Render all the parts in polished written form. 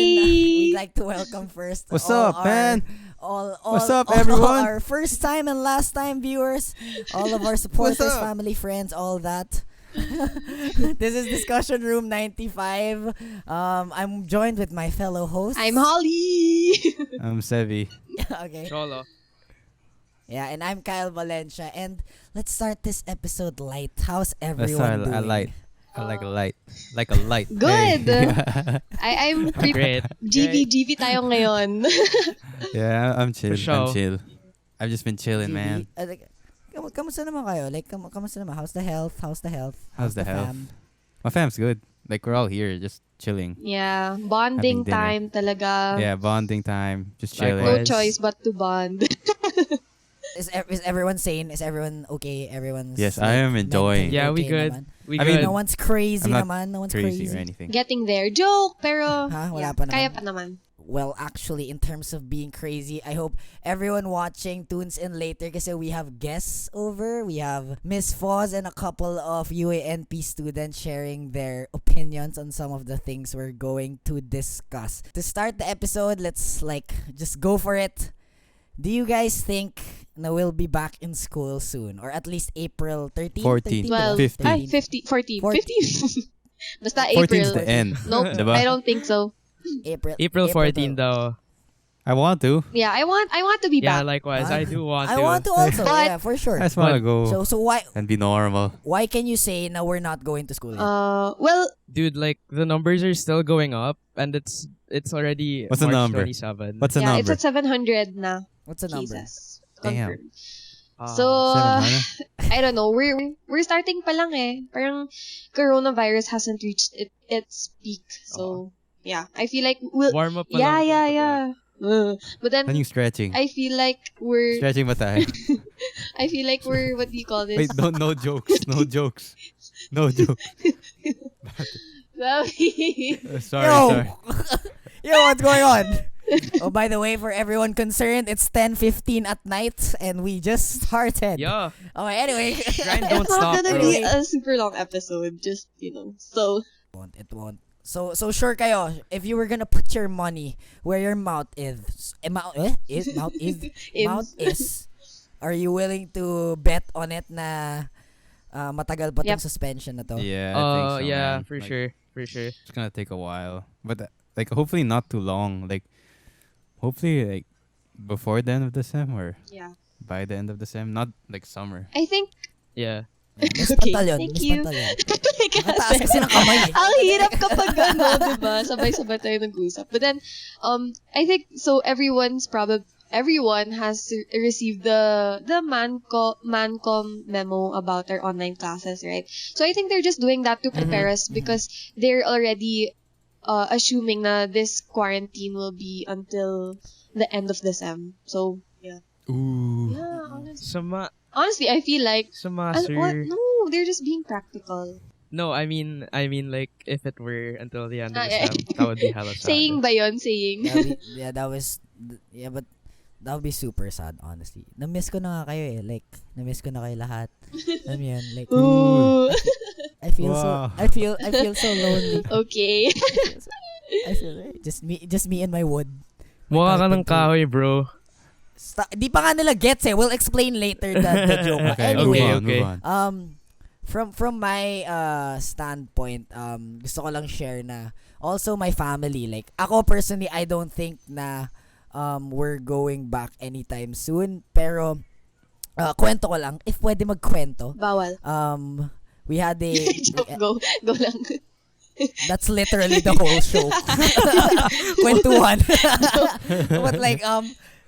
We'd like to welcome first What's all up, man? What's up, all everyone? our first time and last time viewers, all of our supporters, What's up? family, friends, all that. This is Discussion Room 95. I'm joined with my fellow hosts. I'm Holly. I'm Sevi. Okay. Cholo. Yeah, and I'm Kyle Valencia. And let's start this episode light. How's Let's everyone start doing? a light. I like a light. Like a light. Good. Hey. I'm Great. GV tayo ngayon. Yeah, I'm chill. For sure. I'm chill. I've just been chilling, man. Kamusta naman kayo? Like, kamusta naman? How's the health? How's the health? fam? My fam's good. Like, we're all here, just chilling. Yeah, bonding Having dinner. time talaga. Yeah, bonding time. Just chilling. No Likewise. choice but to bond. Is everyone sane? Is everyone okay? Everyone's Yes, I am enjoying. Yeah, we okay good. naman? We I mean, good. No one's crazy I'm not naman. No one's Crazy crazy. or anything. Getting there. Joke, pero Ha? Wala yeah, pa naman. kaya pa naman. Well, actually, in terms of being crazy, I hope everyone watching tunes in later kasi we have guests over. We have Miss Foz and a couple of UA&P students sharing their opinions on some of the things we're going to discuss. To start the episode, let's just go for it. Do you guys think na we'll be back in school soon? Or at least April 13? 14. 12, 15. 50, 40, 40. 50. Basta 14's April. the end. Nope, Diba? I don't think so. April 14 daw. daw. I want to. Yeah, I want to be Yeah, back. likewise. I do want I to. want to also, But- yeah, for sure. I just want to go So why and be normal. can you say na we're not going to school yet? Well, Dude, like the numbers are still going up and it's already What's the March number? 27. What's the yeah, it's number? at 700 na What's the number? cases. Damn. Confirmed. Ah, So, 700? I don't know. We're starting pa lang eh. Parang coronavirus hasn't reached its peak. So, yeah. I feel like we'll... warm up pa Yeah, lang, yeah, kumbaga. yeah. But then, Ano yung stretching? I feel like we're... Stretching ba tayo? I feel like we're... What do you call this? Wait, no jokes. No jokes. No jokes. Sorry. Yo, what's going on? Oh, by the way, for everyone concerned, it's 10:15 at night and we just started. Yeah. Okay, anyway. Grind don't It's not stop, gonna bro. be a super long episode. Just, so... It won't. So sure kayo, if you were gonna put your money where your mouth is, mouth is, are you willing to bet on it na matagal pa tong Yep. suspension na to? Yeah, I think so, Yeah, man. for Like, sure. For sure. It's gonna take a while, but hopefully not too long. Hopefully before the end of the sem or Yeah. by the end of the sem, not like summer. I think... Yeah. Miss Okay, Pantal yun. thank Miss you. Pantal yun. Nakataas kasi ng kamay eh. Ang hirap kapag gano'n, diba? Sabay-sabay tayo nag-usap. But then, I think, so everyone has received the Mancom memo about our online classes, right? So I think they're just doing that to prepare us because they're already assuming na this quarantine will be until the end of the sem. So, yeah. Ooh. Yeah, Sama honestly, I feel like, sir. no, they're just being practical. No, I mean like if it were until the end of the yeah. sem, that would be hella sad. Saying ba yun? Saying. But that would be super sad, honestly. Na-miss ko na nga kayo eh. Like, na-miss ko na kayo lahat. Alam mo yun? Like, Ooh. I feel Wow. I feel so lonely. Okay. I feel just me and my wood. Mukha ka carpentry. ng kahoy, bro. Di pa nga nila gets eh. We'll explain later the joke. Okay, Anyway, okay. move on. From my standpoint, gusto ko lang share na also my family, like ako personally, I don't think na we're going back anytime soon, pero kwento ko lang if pwede magkwento. Bawal. We had a Joke, go lang. that's literally the whole show. Kwentuhan. But like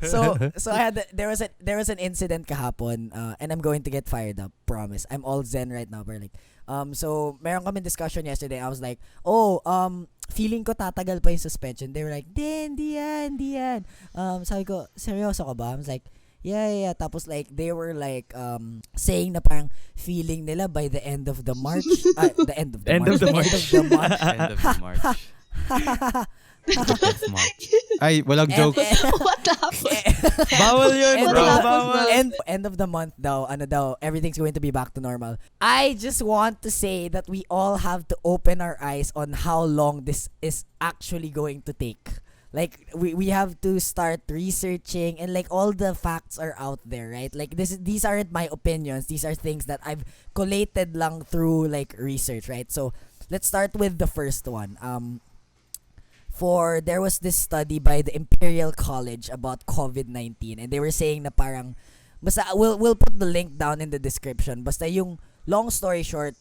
so there was an incident kahapon and I'm going to get fired up, promise. I'm all zen right now, but like so meron kami discussion yesterday. I was like, feeling ko tatagal pa yung suspension. They were like, hindi yan. Sabi ko, seryoso ka ba? I was like, yeah. Tapos like they were like saying na parang feeling nila by the end of the March, the end of the End March. of the March. End of the March. Next March. Ay, walang And, joke. What happened? Bawal yun, What bro. happened, Bawal. bro? end of the month daw, ano daw, everything's going to be back to normal. I just want to say that we all have to open our eyes on how long this is actually going to take. Like we have to start researching, and like all the facts are out there, right? Like these aren't my opinions. These are things that I've collated lang through like research, right? So let's start with the first one. There was this study by the Imperial College about COVID-19, and they were saying na parang basta we'll put the link down in the description. Basta yung long story short,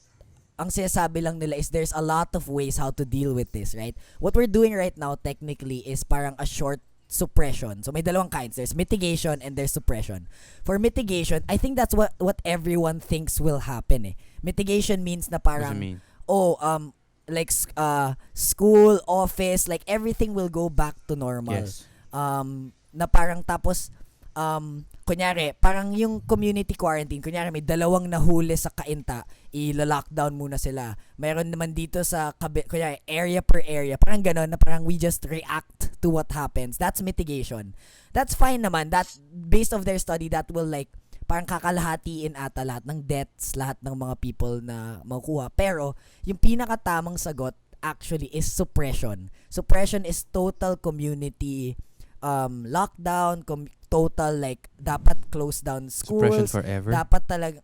ang sinasabi lang nila is there's a lot of ways how to deal with this, right? What we're doing right now technically is parang a short suppression. So may dalawang kinds. There's mitigation and there's suppression. For mitigation, I think that's what everyone thinks will happen eh. Mitigation means na What does it parang mean? like school, office, like everything will go back to normal. Yes. Na parang tapos kunyari, parang yung community quarantine, kunyari may dalawang nahuli sa Kainta, i-lockdown muna sila. Mayroon naman dito sa kunyari, area per area, parang ganon na parang we just react to what happens. That's mitigation. That's fine naman. That, based of their study, that will like, parang kakalahatiin ata lahat ng deaths, lahat ng mga people na makukuha. Pero, yung pinakatamang sagot actually is suppression. Suppression is total community lockdown, total like dapat close down Suppression schools, forever. dapat talaga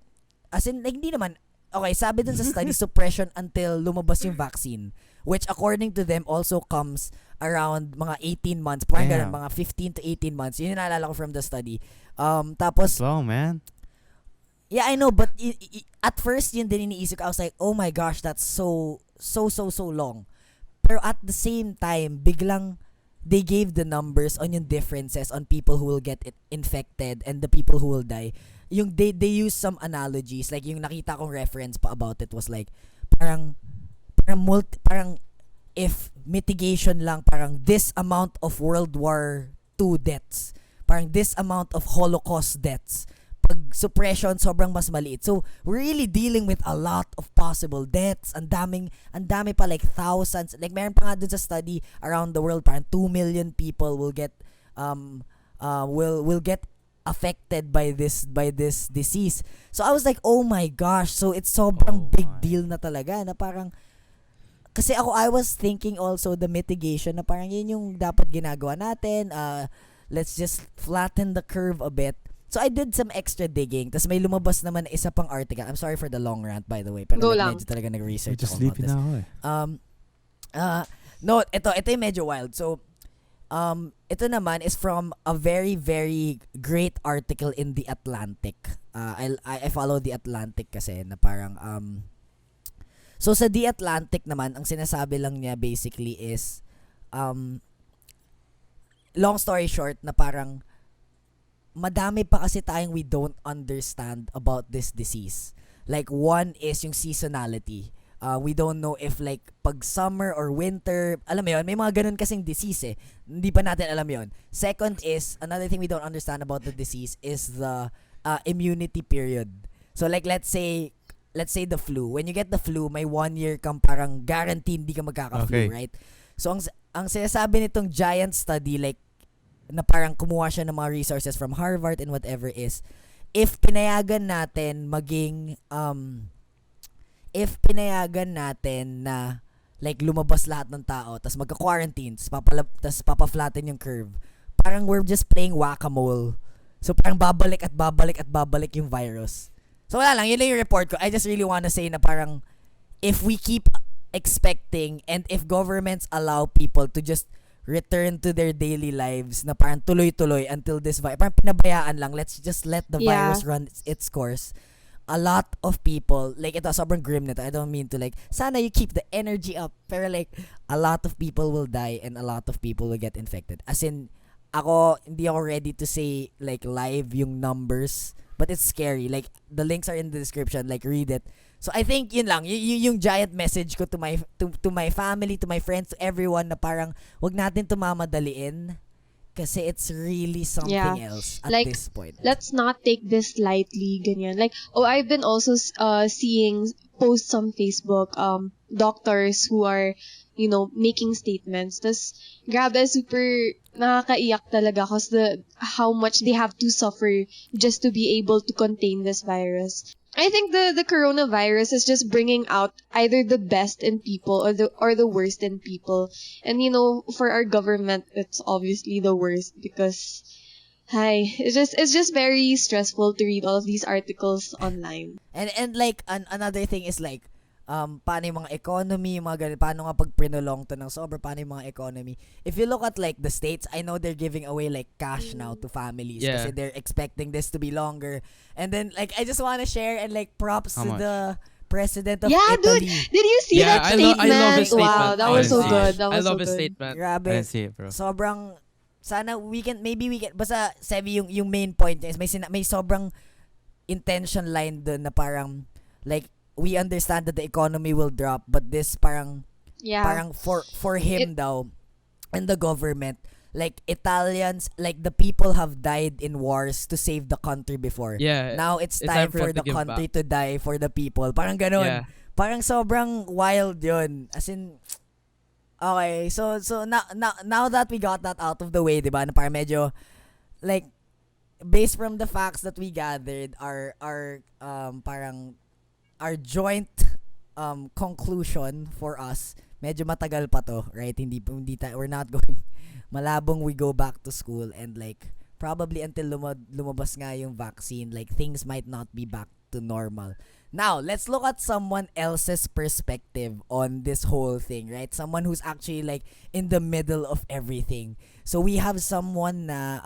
as in like hindi naman okay, sabi dun sa study suppression until lumabas yung vaccine, which according to them also comes around mga 18 months, parang ganun, Damn. mga 15 to 18 months. Yun yung naalala ko from the study. Tapos Slow, man. yeah, I know, but at first yun din iniisip ko. I was like, oh my gosh, that's so long. Pero at the same time, biglang they gave the numbers on yung differences on people who will get infected and the people who will die. Yung they use some analogies, like yung nakita kong reference pa about it was like parang if mitigation lang, parang this amount of World War II deaths, parang this amount of Holocaust deaths. Pag suppression, sobrang mas maliit. So, we're really dealing with a lot of possible deaths. Ang dami pa, like thousands. Like, meron pa nga dun sa study around the world, parang 2 million people will get affected by this disease. So, I was like, oh my gosh. So, it's sobrang Oh big my. deal na talaga. Na parang, kasi I was thinking also the mitigation na parang yun yung dapat ginagawa natin. Let's just flatten the curve a bit. So, I did some extra digging. Tapos may lumabas naman na isa pang article. I'm sorry for the long rant, by the way. Pero Go like, lang. medyo talaga nag-research Just ako about sleepy this. na ako eh. No, ito yung medyo wild. So, ito naman is from a very, very great article in The Atlantic. I follow The Atlantic kasi na parang, so sa The Atlantic naman, ang sinasabi lang niya basically is, long story short, na parang, madami pa kasi tayong we don't understand about this disease. Like, one is yung seasonality. We don't know if like pag summer or winter, alam mo yun, may mga ganun kasing disease eh. Hindi pa natin alam yun. Second is, another thing we don't understand about the disease is the immunity period. So like let's say the flu. When you get the flu, may 1 year kang parang guaranteed hindi ka magkaka-flu, Okay. right? So ang sinasabi nitong giant study, like na parang kumuha siya ng mga resources from Harvard and whatever is, if pinayagan natin na like lumabas lahat ng tao tas magka-quarantine tas papa-flatten yung curve, parang we're just playing whack-a-mole. So parang babalik yung virus. So wala lang, yun lang yung report ko. I just really wanna say na parang if we keep expecting and if governments allow people to just return to their daily lives na parang tuloy-tuloy until this virus, parang pinabayaan lang, let's just let the virus run its course. A lot of people, like ito, sobrang grim nito. I don't mean to like, sana you keep the energy up. Pero like, a lot of people will die and a lot of people will get infected. As in, hindi ako ready to say like live yung numbers, but it's scary. Like, the links are in the description. Like, read it. So I think yun lang, yung giant message ko to my family, to my friends, to everyone na parang wag natin tumamadaliin kasi it's really something else at like, this point. Let's not take this lightly, ganyan. Like, I've been also seeing posts on Facebook, doctors who are making statements. Tas, grabe, super nakakaiyak talaga cause how much they have to suffer just to be able to contain this virus. I think the coronavirus is just bringing out either the best in people or the worst in people. And for our government, it's obviously the worst because hi, it's just very stressful to read all of these articles online. And like another thing is like paano yung mga economy, yung mga ganun, paano nga pag prinolong to ng sobra, paano yung mga economy. If you look at like the States, I know they're giving away like cash now to families Yeah. kasi they're expecting this to be longer. And then like I just want to share and like props How to much? the president of Yeah, Italy. dude, did you see Yeah, that I statement? love his Wow, statement. that was so Honestly. good. That I was so love his good. statement. Grabe. I didn't see it, bro. Sobrang sana maybe we can basta Sevi yung main point niya is may sobrang intention line doon na parang like we understand that the economy will drop but this parang Yeah. for him daw and the government like Italians like the people have died in wars to save the country before. Yeah. Now it's it's time time for for them to the give country back. to die for the people. Parang ganon. Yeah. Parang sobrang wild yun. As in okay, so now that we got that out of the way, 'di ba? Na parang medyo like based from the facts that we gathered our parang our joint conclusion for us, medyo matagal pa to, right? We're not going malabong we go back to school and like probably until lumabas nga yung vaccine, like things might not be back to normal. Now, let's look at someone else's perspective on this whole thing, right? Someone who's actually like in the middle of everything. So we have someone na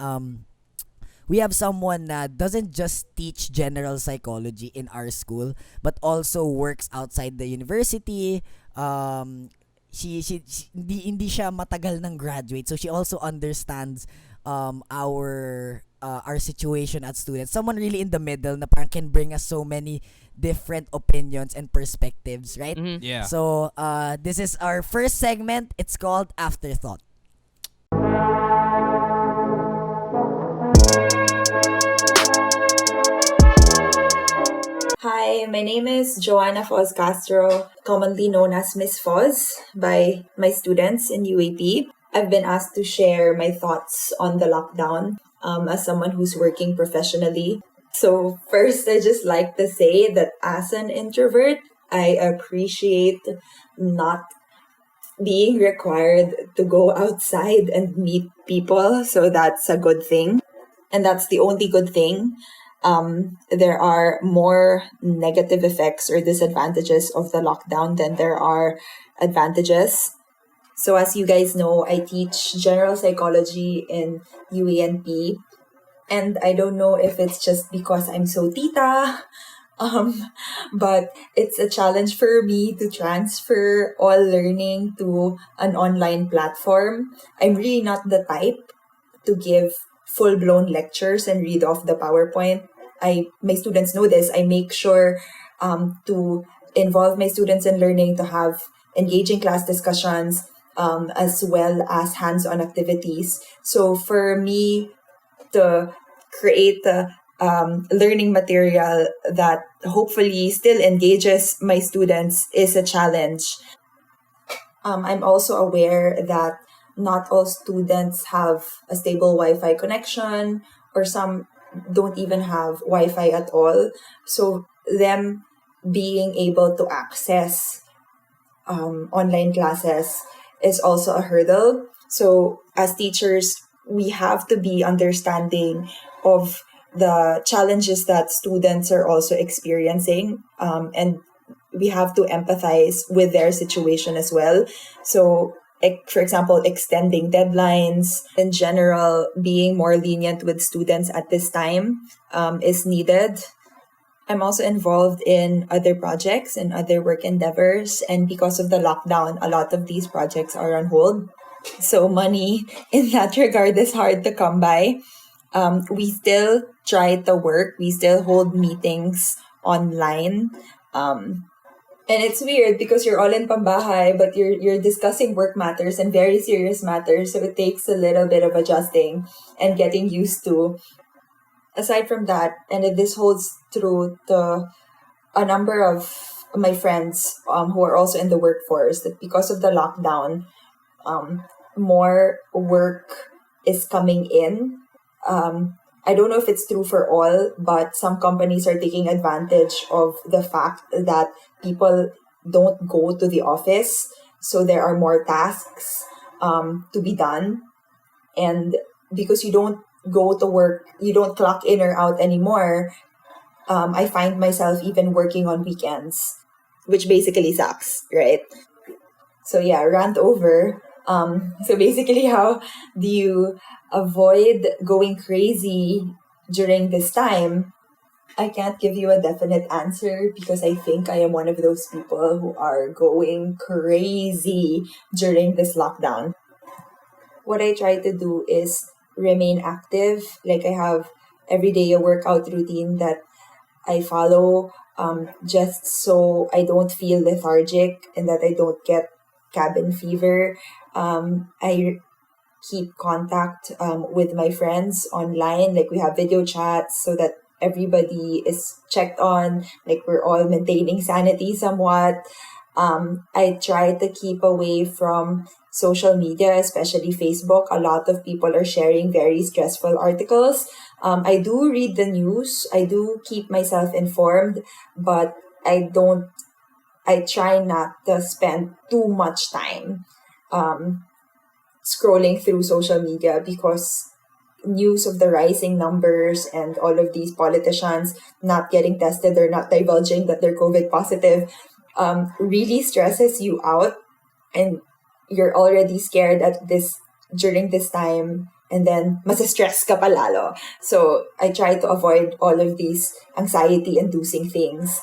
doesn't just teach general psychology in our school but also works outside the university. She hindi siya matagal ng graduate, so she also understands our situation as students. Someone really in the middle na parang can bring us so many different opinions and perspectives, right? Mhm. Yeah. So this is our first segment. It's called Afterthought. Hi, my name is Joanna Foz Castro, commonly known as Miss Foz by my students in UA&P. I've been asked to share my thoughts on the lockdown as someone who's working professionally. So first, I just like to say that as an introvert, I appreciate not being required to go outside and meet people. So that's a good thing. And that's the only good thing. There are more negative effects or disadvantages of the lockdown than there are advantages. So as you guys know, I teach general psychology in UA&P. And I don't know if it's just because I'm so tita, but it's a challenge for me to transfer all learning to an online platform. I'm really not the type to give full-blown lectures and read off the PowerPoint. My students know this. I make sure to involve my students in learning, to have engaging class discussions, as well as hands-on activities. So for me to create the learning material that hopefully still engages my students is a challenge. I'm also aware that not all students have a stable Wi-Fi connection, or some don't even have Wi-Fi at all. So them being able to access online classes is also a hurdle. So as teachers, we have to be understanding of the challenges that students are also experiencing, and we have to empathize with their situation as well. So for example, extending deadlines, in general, being more lenient with students at this time is needed. I'm also involved in other projects and other work endeavors. And because of the lockdown, a lot of these projects are on hold. So money in that regard is hard to come by. We still try to work. We still hold meetings online. And it's weird because you're all in pambahay, but you're discussing work matters and very serious matters. So it takes a little bit of adjusting and getting used to. Aside from that, and this holds true to a number of my friends who are also in the workforce that because of the lockdown, more work is coming in. I don't know if it's true for all, but some companies are taking advantage of the fact that people don't go to the office, so there are more tasks to be done. And because you don't go to work, you don't clock in or out anymore, I find myself even working on weekends, which basically sucks, right? So yeah, rant over. So basically, how do you avoid going crazy during this time? I can't give you a definite answer because I think I am one of those people who are going crazy during this lockdown. What I try to do is remain active. Like I have every day a workout routine that I follow, just so I don't feel lethargic and that I don't get cabin fever. I keep contact with my friends online. Like we have video chats so that everybody is checked on. Like we're all maintaining sanity somewhat. I try to keep away from social media, especially Facebook. A lot of people are sharing very stressful articles. I do read the news. I do keep myself informed, but I try not to spend too much time scrolling through social media because news of the rising numbers and all of these politicians not getting tested or not divulging that they're COVID positive really stresses you out, and you're already scared at this during this time, and then mas stress ka pa lalo. So I try to avoid all of these anxiety inducing things.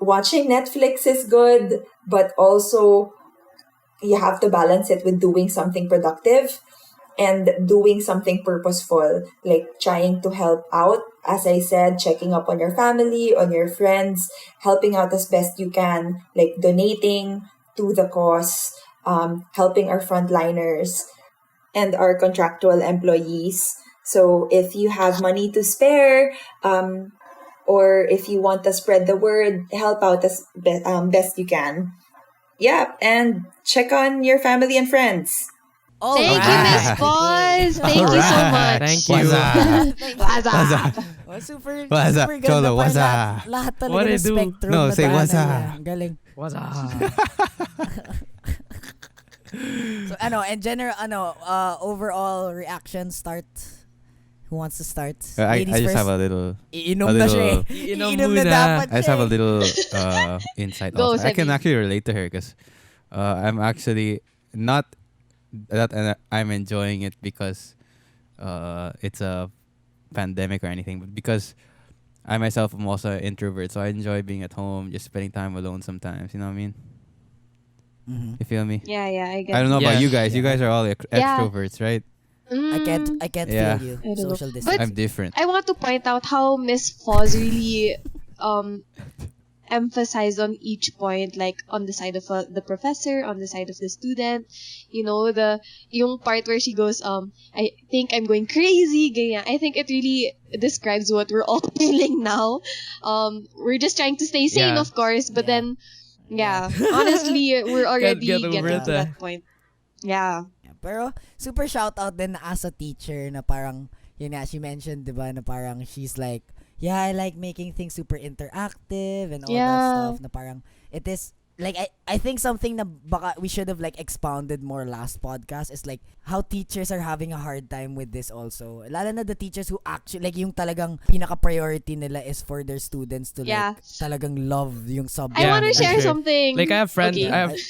Watching Netflix is good, but also you have to balance it with doing something productive and doing something purposeful, like trying to help out. As I said, checking up on your family, on your friends, helping out as best you can, like donating to the cause, helping our frontliners and our contractual employees. So if you have money to spare, or if you want to spread the word, help out as best you can. Yeah, and check on your family and friends. All Thank you, right. Miss Paz. Thank you so much. Thank you. What's up? What's up? Oh, super, What's up? super ganda Cholo, pa. what's Lahat, up? lahat talaga What ng I do? spectrum No, na say what's daanan up? niya. Ang galing. What's up? So, in general, overall reaction start. Who wants to start? I Ladies just first. have a little Iinom na siya eh. Iinom Iinom na muna. dapat I just siya have a eh. little insight Go, also. I can Sebi. actually relate to her because I'm actually not that I'm enjoying it because it's a pandemic or anything, but because I myself am also an introvert, so I enjoy being at home, just spending time alone sometimes. You know what I mean? Mhm. You feel me? Yeah, I get I don't know Yeah. about you guys. You Yeah. guys are all Yeah. extroverts, right? I can't Yeah. feel you. I don't know. Social But distance. I'm different. I want to point out how Miss Foz really emphasized on each point, like on the side of the professor, on the side of the student. You know, yung part where she goes, I think I'm going crazy, ganyan. I think it really describes what we're all feeling now. We're just trying to stay sane, Yeah. of course, but Yeah. then, honestly, we're already get over getting it, to that point. Yeah. Yeah, pero super shoutout din na as a teacher na parang, yun nga, she mentioned, di ba, na parang she's like, yeah, I like making things super interactive and all that Yeah. stuff na parang, it is, like, I think something na baka we should have like expounded more last podcast is like how teachers are having a hard time with this also. Lalo na the teachers who actually, like yung talagang pinaka-priority nila is for their students to Yeah. like talagang love yung subject. I want to nila. share sure. something. Like I have friends. Okay.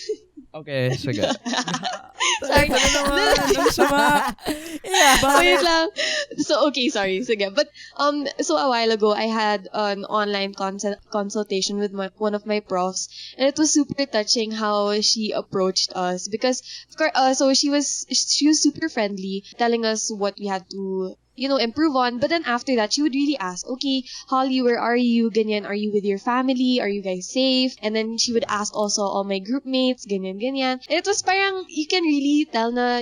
Okay, sige. Sorry. Ano sama? Yeah. Wait lang. So, okay, sorry. Sige. But, so a while ago, I had an online consultation with one of my profs, and it was super touching how she approached us because, of course, so she was super friendly, telling us what we had to, improve on. But then after that, she would really ask, okay, Holly, where are you? Ganyan, are you with your family? Are you guys safe? And then she would ask also all my group mates, ganyan, ganyan. And it was parang, you can really tell na,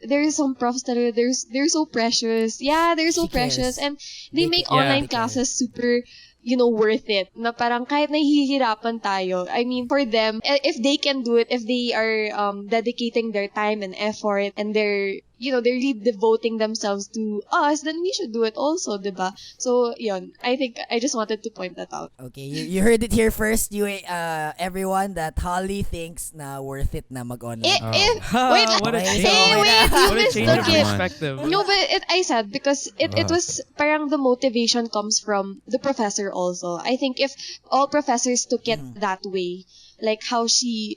there's some profs that they're so precious. Yeah, they're so She cares. precious. And they make Yeah. online They care. classes super, worth it. Na parang kahit nahihirapan tayo, I mean, for them, if they can do it, if they are dedicating their time and effort, and they're really devoting themselves to us, then we should do it also, diba? So, yun. I think I just wanted to point that out. Okay, you heard it here first, everyone, that Holly thinks na worth it na mag-online. Wait, what a Okay, change. so wait, you What a change of mistook it. perspective. No, but I said because it was parang the motivation comes from the professor also. I think if all professors took it that way, like how she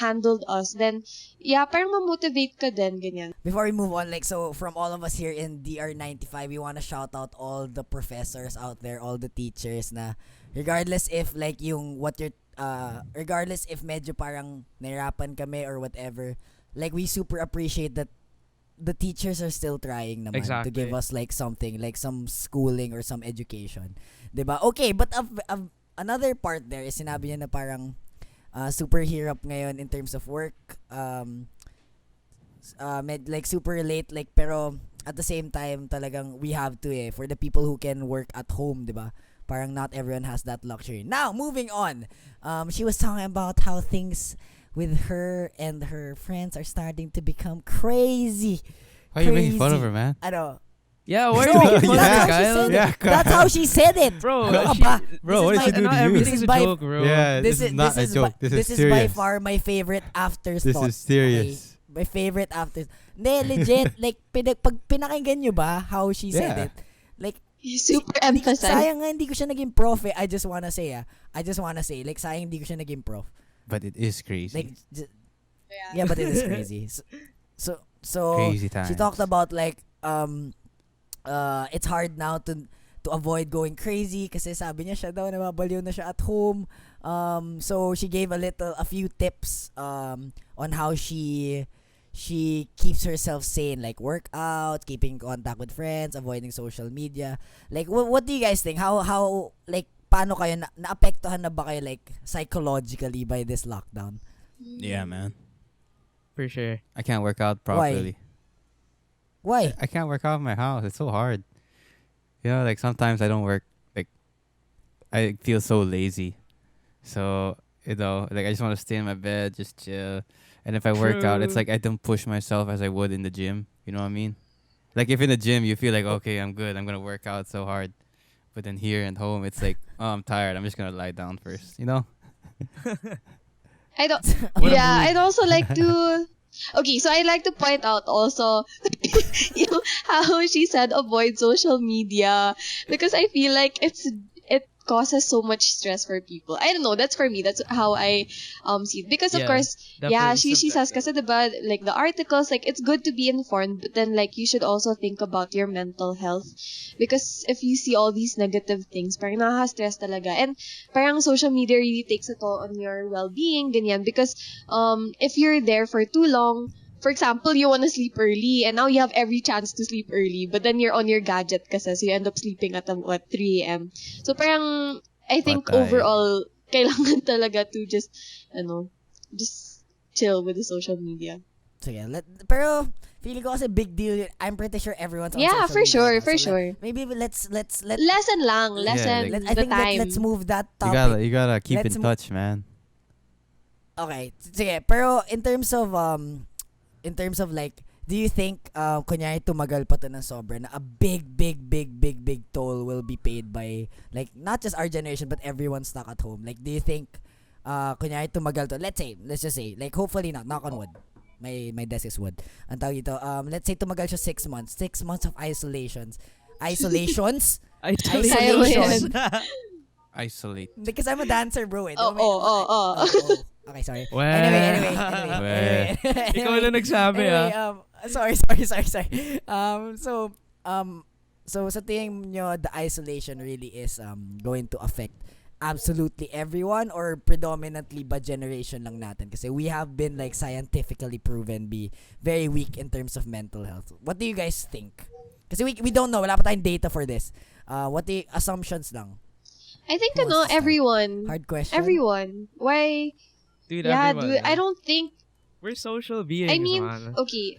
handled us, then yeah, parang ma-motivate ka din, ganyan. Before we move on, so from all of us here in DR95, we want to shout out all the professors out there, all the teachers na regardless if regardless if medyo parang nahirapan kami or whatever, like we super appreciate that the teachers are still trying naman to give us like something, like some schooling or some education. Diba? Okay, but another part there is sinabi niya na parang super hirap ngayon in terms of work. Like super late, like pero at the same time talagang we have to for the people who can work at home, diba? Parang not everyone has that luxury. Now, moving on. She was talking about how things with her and her friends are starting to become crazy. Why are you making fun of her, man? Ano? Yeah, why are you No, making fun of that's her, how she Kyle? said Yeah, it. That's how she said it. Bro, Ano she- ba? Bro, what did she do Not to you? everything's a by- joke, bro. Yeah, this is not a joke. This is by serious. far my favorite afterthought. This is serious. Okay? My favorite afterthought. Hindi, legit. Like, pag pinakinggan nyo ba how she said Yeah. it? Like, Super emphasize. sayang nga hindi ko siya naging prof I just wanna say, like, sayang hindi ko siya naging prof. But it is crazy. Like, yeah, but it is crazy. So Crazy she times. talked about like, it's hard now to avoid going crazy kasi sabi niya siya daw nababaliw na siya at home. So she gave a few tips on how she keeps herself sane, like workout, keeping contact with friends, avoiding social media. Like what do you guys think? How like paano kayo naapektuhan na ba kayo like psychologically by this lockdown? Yeah, man. For sure. I can't work out properly. Why? I can't work out in my house. It's so hard. You know, like sometimes I don't work. Like I feel so lazy. So like I just want to stay in my bed, just chill. And if I work out, it's True. like I don't push myself as I would in the gym. You know what I mean? Like if in the gym you feel like, okay, I'm good, I'm gonna work out so hard. But then here at home, it's like, oh, I'm tired. I'm just gonna lie down first. You know? I don't. What a Yeah, mood. I'd also like to. Okay, so I'd like to point out also, how she said avoid social media, because I feel like it causes so much stress for people. I don't know. That's for me. That's how I see it. Because of Yeah, course, yeah, definitely she says kasi subjective. diba, like the articles, like it's good to be informed, but then like you should also think about your mental health, because if you see all these negative things, parang nakaka-stress talaga, and parang social media really takes a toll on your well-being, ganyan, because if you're there for too long. For example, you want to sleep early and now you have every chance to sleep early, but then you're on your gadget kasi, so you end up sleeping at 3 a.m. So parang I think Patay. overall kailangan talaga to just chill with the social media. Sige, pero feeling ko kasi big deal yun. I'm pretty sure everyone's on Yeah, social for media sure, now. for So, sure. Maybe let's Lesson lang, lesson like- I the think time. let's move that You topic. gotta keep Let's in mo- touch, man. Okay, sige, pero in terms of like, do you think kunyari tumagal pa to ng sobra na a big toll will be paid by like not just our generation but everyone stuck at home? Like, do you think kunyari tumagal to, let's just say like, hopefully not, knock on wood, my desk is wood, ang tawag ito, let's say tumagal siya 6 months of isolations Isolation. Isolate. because I'm a dancer, bro, eh. Oh. Okay, sorry. Well. Anyway. Ikaw na nagsabi, Sorry. So sa tingin nyo, the isolation really is going to affect absolutely everyone, or predominantly ba generation lang natin? Kasi we have been like scientifically proven be very weak in terms of mental health. What do you guys think? Kasi we don't know, wala pa tayong data for this. What the assumptions lang? I think Who wants to start? everyone. Hard question. Everyone. Why? Dude, Yeah, everyone, dude, I don't think. We're social beings, I mean, man. okay.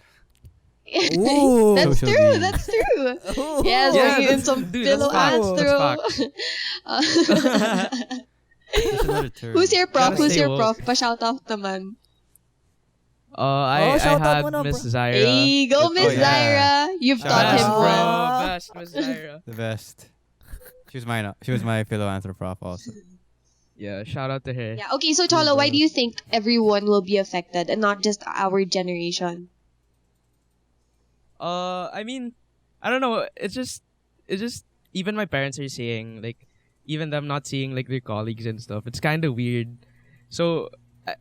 Ooh. That's Social true. media. That's true. Ooh. Yes, Yeah, bringing in that's- some dude, that's pillow fact. ads That's through. That's another term. Who's your prof? Gotta Who's stay your woke. prof? Pa-shout out naman. I shout out had mo na, Miss bro. Zyra. Hey, go Miss yeah. Zyra. You've Shout taught out. him Best, well. bro. Best, Miss Zyra. The best. She was my philo-anthro prof also. Yeah, shout out to her. Yeah. Okay. So Cholo, why do you think everyone will be affected and not just our generation? I mean, I don't know. It's just even my parents are saying like, even them not seeing like their colleagues and stuff. It's kind of weird. So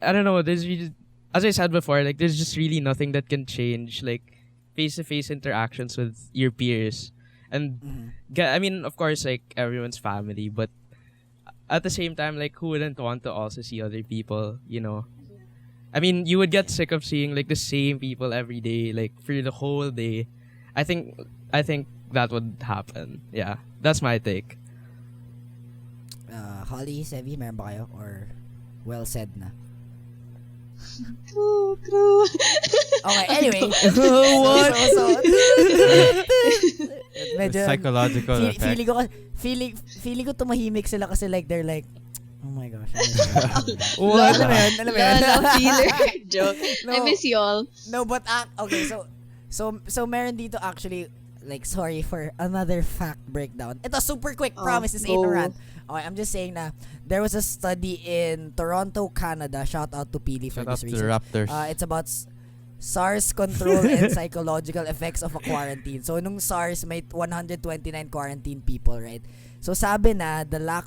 I don't know. There's really, as I said before, like there's just really nothing that can change like face-to-face interactions with your peers. And I mean, of course, like everyone's family, but at the same time, like who wouldn't want to also see other people? You know. I mean, you would get sick of seeing like the same people every day, like for the whole day. I think that would happen. Yeah, that's my take. Holly, Sevi, meron ba kayo? Or well said na? True. Okay, anyway. What? So, The medyo, psychological effect. feeling ko tumahimik sila kasi like they're like, oh my gosh. What? Alam mo yun? Lala feeler. Joke. I No. miss you all. No, but okay, so meron dito actually, like, sorry for another fact breakdown. Ito super quick, promise, this ain't a go. rant. Okay, I'm just saying na there was a study in Toronto, Canada. Shout out to Pili for Shout out this to the research. Raptors. It's about SARS control and psychological effects of a quarantine. So nung SARS may 129 quarantine people, right? So sabi na the lack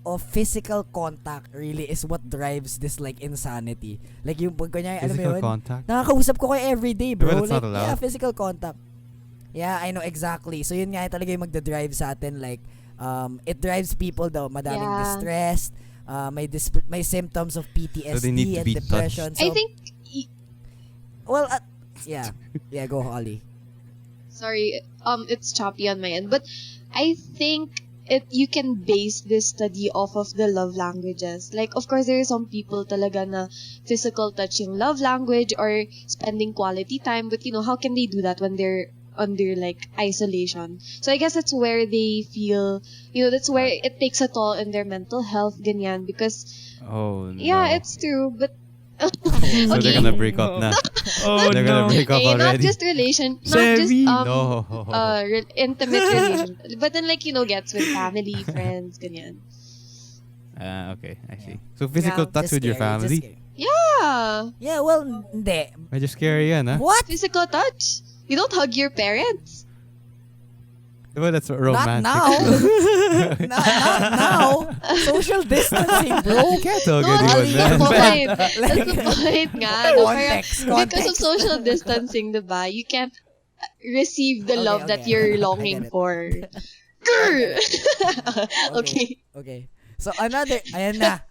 of physical contact really is what drives this like insanity. Like yung pag kunyari, alam mo Physical yun? contact. Nakakausap ko kayo everyday, bro. Diba that's Like, not allowed? yeah, physical contact. Yeah, I know exactly. So yun nga talaga yung magda-drive sa atin, like it drives people daw madaming Yeah. distressed, may symptoms of PTSD So they need to and be depression. So, I think. well, yeah, go Holly. Sorry, it's choppy on my end, but I think you can base this study off of the love languages. Like, of course, there are some people talaga na physical touch yung love language or spending quality time, but how can they do that when they're under like isolation? So I guess that's where they feel, that's where it takes a toll in their mental health, ganyan, because Oh no. yeah, it's true, but So they're gonna break up na. Oh They're gonna break up not already. just No. intimate relation, but then like gets with family, friends, ganyan. Okay, I see. So physical touch Just with your scary, just family? scary. Yeah, Yeah, well, hindi. Medyo scary yan, ha? What? physical touch. You don't hug your parents. Diba that's romantic? Not now. not now. Social distancing, bro. Can't hug No, anyone, that's the man. point. That's the point nga. No, parang Context. because of social distancing, diba? You can't receive the Okay, love that okay. you're I longing get it. for. Grr! Okay. Okay. So ayan na.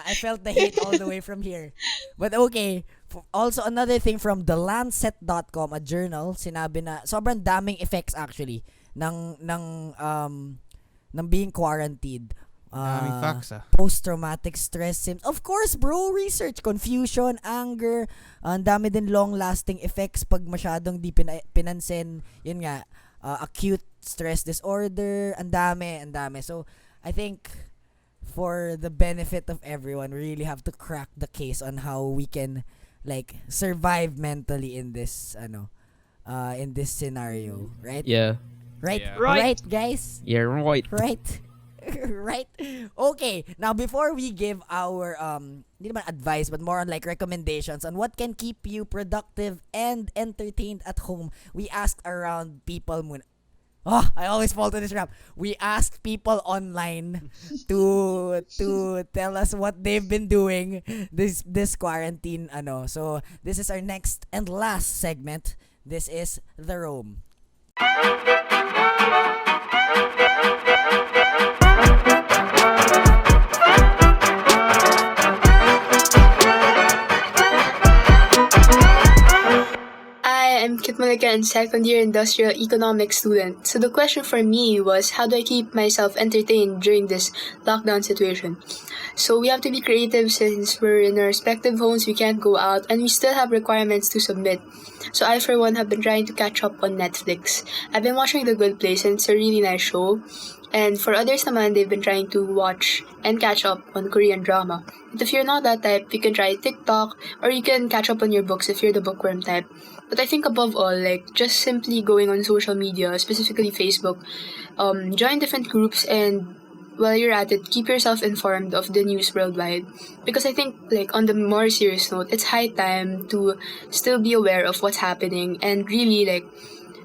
I felt the hate all the way from here. But okay. Also, another thing from the Lancet.com, a journal, sinabi na sobrang daming effects actually ng being quarantined. Daming facts, Post-traumatic stress symptoms. Of course, bro, research. Confusion, anger. Ang dami din long-lasting effects pag masyadong di pinansin. Yun nga, acute stress disorder. Ang dami. So, I think for the benefit of everyone, we really have to crack the case on how we can like survive mentally in this scenario, right? Yeah. Right? Yeah. Right, guys? Yeah, right. Right? Right? Okay, now before we give our hindi naman advice but more on like recommendations on what can keep you productive and entertained at home, we asked around people muna. Oh, I always fall to this trap. We asked people online to tell us what they've been doing this quarantine So this is our next and last segment. This is The Roam. I I'm Kit Malika and second year industrial economics student. So the question for me was, how do I keep myself entertained during this lockdown situation? So we have to be creative since we're in our respective homes, we can't go out, and we still have requirements to submit. So I, for one, have been trying to catch up on Netflix. I've been watching The Good Place, and it's a really nice show. And for others naman, they've been trying to watch and catch up on Korean drama. But if you're not that type, you can try TikTok, or you can catch up on your books if you're the bookworm type. But I think above all, just simply going on social media, specifically Facebook, join different groups, and while you're at it, keep yourself informed of the news worldwide. Because I think, on the more serious note, it's high time to still be aware of what's happening, and really,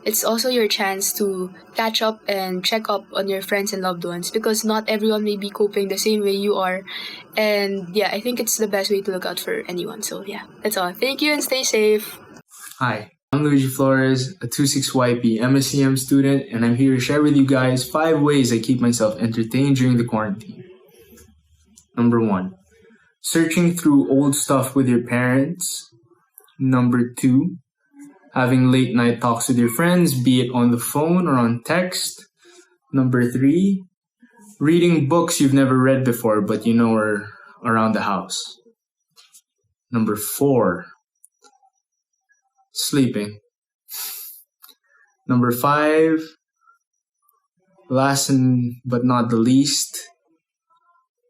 it's also your chance to catch up and check up on your friends and loved ones, because not everyone may be coping the same way you are. And yeah, I think it's the best way to look out for anyone. So yeah, that's all. Thank you and stay safe. Hi, I'm Luigi Flores, a 26YP MSCM student, and I'm here to share with you guys 5 ways I keep myself entertained during the quarantine. Number 1, searching through old stuff with your parents. Number 2, having late night talks with your friends, be it on the phone or on text. Number 3, reading books you've never read before but you know are around the house. Number 4, sleeping. Number 5, last and but not the least,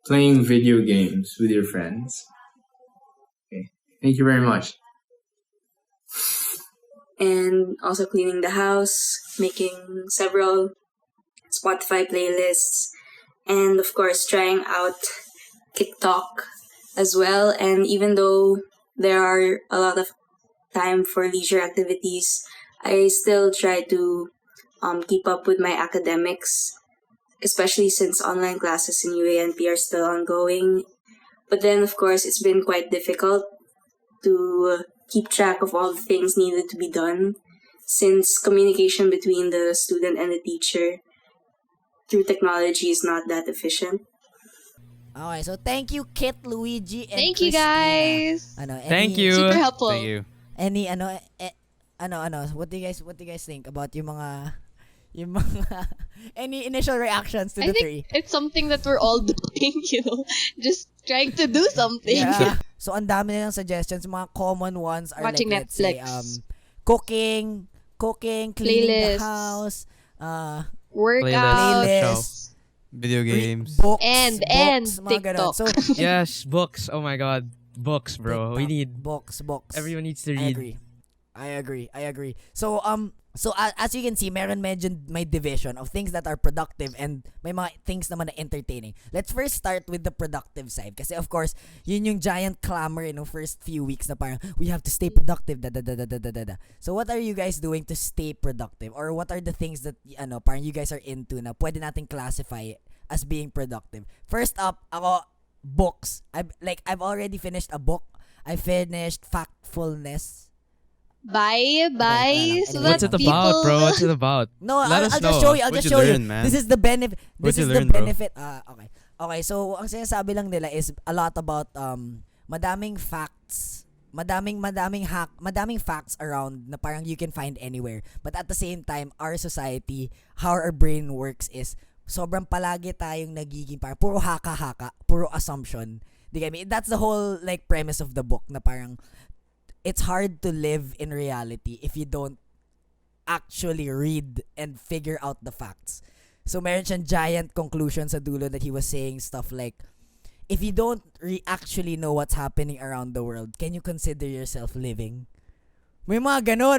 playing video games with your friends. Okay, thank you very much. And also cleaning the house, making several Spotify playlists, and of course trying out TikTok as well. And even though there are a lot of time for leisure activities, I still try to keep up with my academics, especially since online classes in UA&P are still ongoing. But then, of course, it's been quite difficult to keep track of all the things needed to be done, since communication between the student and the teacher through technology is not that efficient. Okay, so thank you, Kit, Luigi, and Thank you, Christina. guys. Thank you. Super helpful. Thank you. Any what do you guys think about yung mga any initial reactions to I the think three? it's something that we're all doing, just trying to do something. Yeah. So ang dami nilang suggestions, mga common ones are Watching let's say Netflix. cooking, cleaning Playlists. the house, Workout. playlists, Video games. books, And mga ganun. TikTok. So Yes, books. Oh my god. Books, bro. We TikTok, need books. everyone needs to I read. agree. So as you can see, meron medyo may division of things that are productive and may mga things naman na entertaining. Let's first start with the productive side, kasi of course, yun yung giant clamor in the first few weeks na parang we have to stay productive. So what are you guys doing to stay productive, or what are the things that parang you guys are into na pwede nating classify as being productive? First up, ako, books. I've already finished a book. I finished Factfulness. Bye. Okay, So anyway. that What's it people... about, bro? What's it about? No, Let I'll us just know. show you. I'll What'd just you show learn, you. man? This is the benefit. This What'd is you the learn, bro? benefit. Okay. Okay, so ang sinasabi lang nila is a lot about madaming facts. Madaming facts around na parang you can find anywhere. But at the same time, our society, how our brain works is sobrang palagi tayong nagiging parang puro haka-haka, puro assumption. Di kami, that's the whole premise of the book na parang it's hard to live in reality if you don't actually read and figure out the facts. So meron siyang giant conclusion sa dulo that he was saying stuff like, if you don't actually know what's happening around the world, can you consider yourself living? May mga ganon.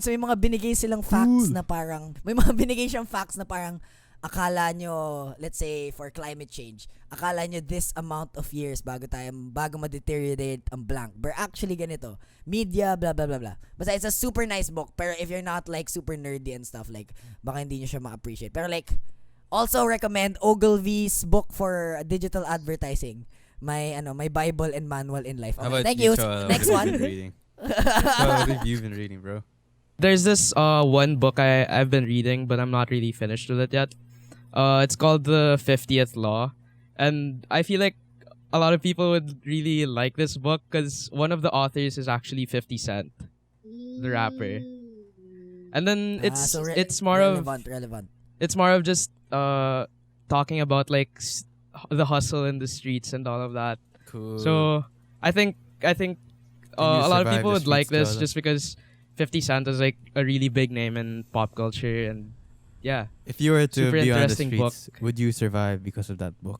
So may mga binigay silang facts na parang, may mga binigay siyang facts na parang, akala nyo, let's say, for climate change, akala nyo this amount of years bago ma-deteriorate ang blank. But actually ganito, media, blah, blah, blah, blah. Basta it's a super nice book, pero if you're not super nerdy and stuff, baka hindi nyo siya ma-appreciate. Pero also recommend Ogilvy's book for digital advertising. My Bible and Manual in Life. How Okay, about thank you. Cho? Next What one. have you been reading? What have you been reading, bro? There's this one book I've been reading, but I'm not really finished with it yet. It's called The 50th Law, and I feel like a lot of people would really like this book because one of the authors is actually 50 Cent, the rapper. And then it's more relevant. it's more of just talking about like the hustle in the streets and all of that. Cool. So I think Can you a lot of survive people the would like streets, this Jolo? just because 50 Cent is like a really big name in pop culture, and yeah. If you were to Super be on the interesting streets, book. would you survive because of that book?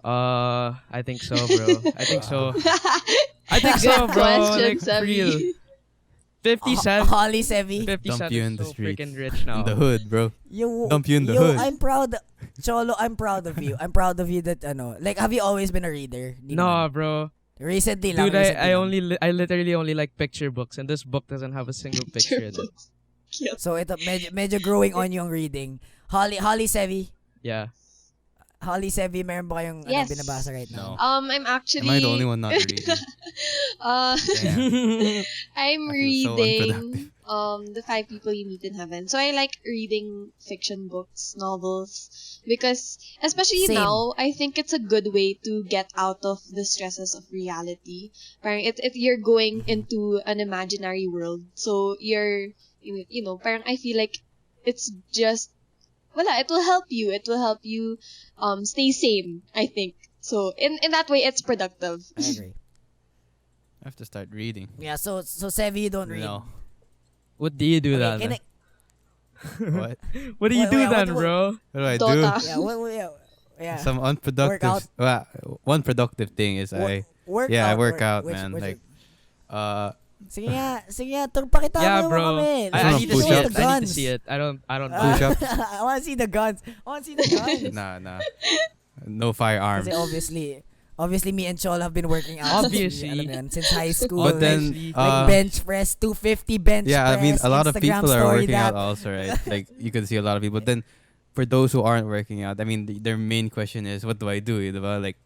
I think so, bro. I think so. I think so, Good bro. question, Like, for Sabi. real. 50 Cent. Holly Sevi. 50 Dump Cent you is in the so streets. freaking rich now. In the hood, bro. You, Dump you in the hood. I'm proud. Cholo, I'm proud of you. I'm proud of you that, like, have you always been a reader? Di No, naman. bro. Recently lang. Dude, recently lang. I literally only like picture books, and this book doesn't have a single picture in it. So, ito, medyo growing on yung reading. Holly Sevi. Yeah. Holly Sevi, meron ba kayong Yes. binabasa right now? No. I'm actually. Am I the only one not reading? I'm I feel so reading The Five People You Meet in Heaven. So I like reading fiction books, novels, because especially Same. now, I think it's a good way to get out of the stresses of reality. Parang if you're going into an imaginary world, so parang I feel like it's just it will help you. It will help you stay sane, I think. So in that way, it's productive. I agree. I have to start reading. Yeah, so Sevi, you don't read. No. What do you do Okay, then? What? What do you Wait, do wait, then, what- bro? What do I Dota. do? Yeah, yeah. Some unproductive. Workout. One productive thing is I work out, man. Like, Sige nga, pakita Yeah, mo bro. kami. I Some need to see push-ups. it. I need to see it. I don't know. Push-ups. I want to see the guns. nah. No firearms. Kasi obviously me and Chol have been working out Obviously. alam mo yun, since high school. But then, like bench press, 250 bench yeah, press. I mean, a lot of Instagram people are story working that. out also, right? Like, you can see a lot of people. But then, for those who aren't working out, I mean, their main question is, what do I do? Diba? Like,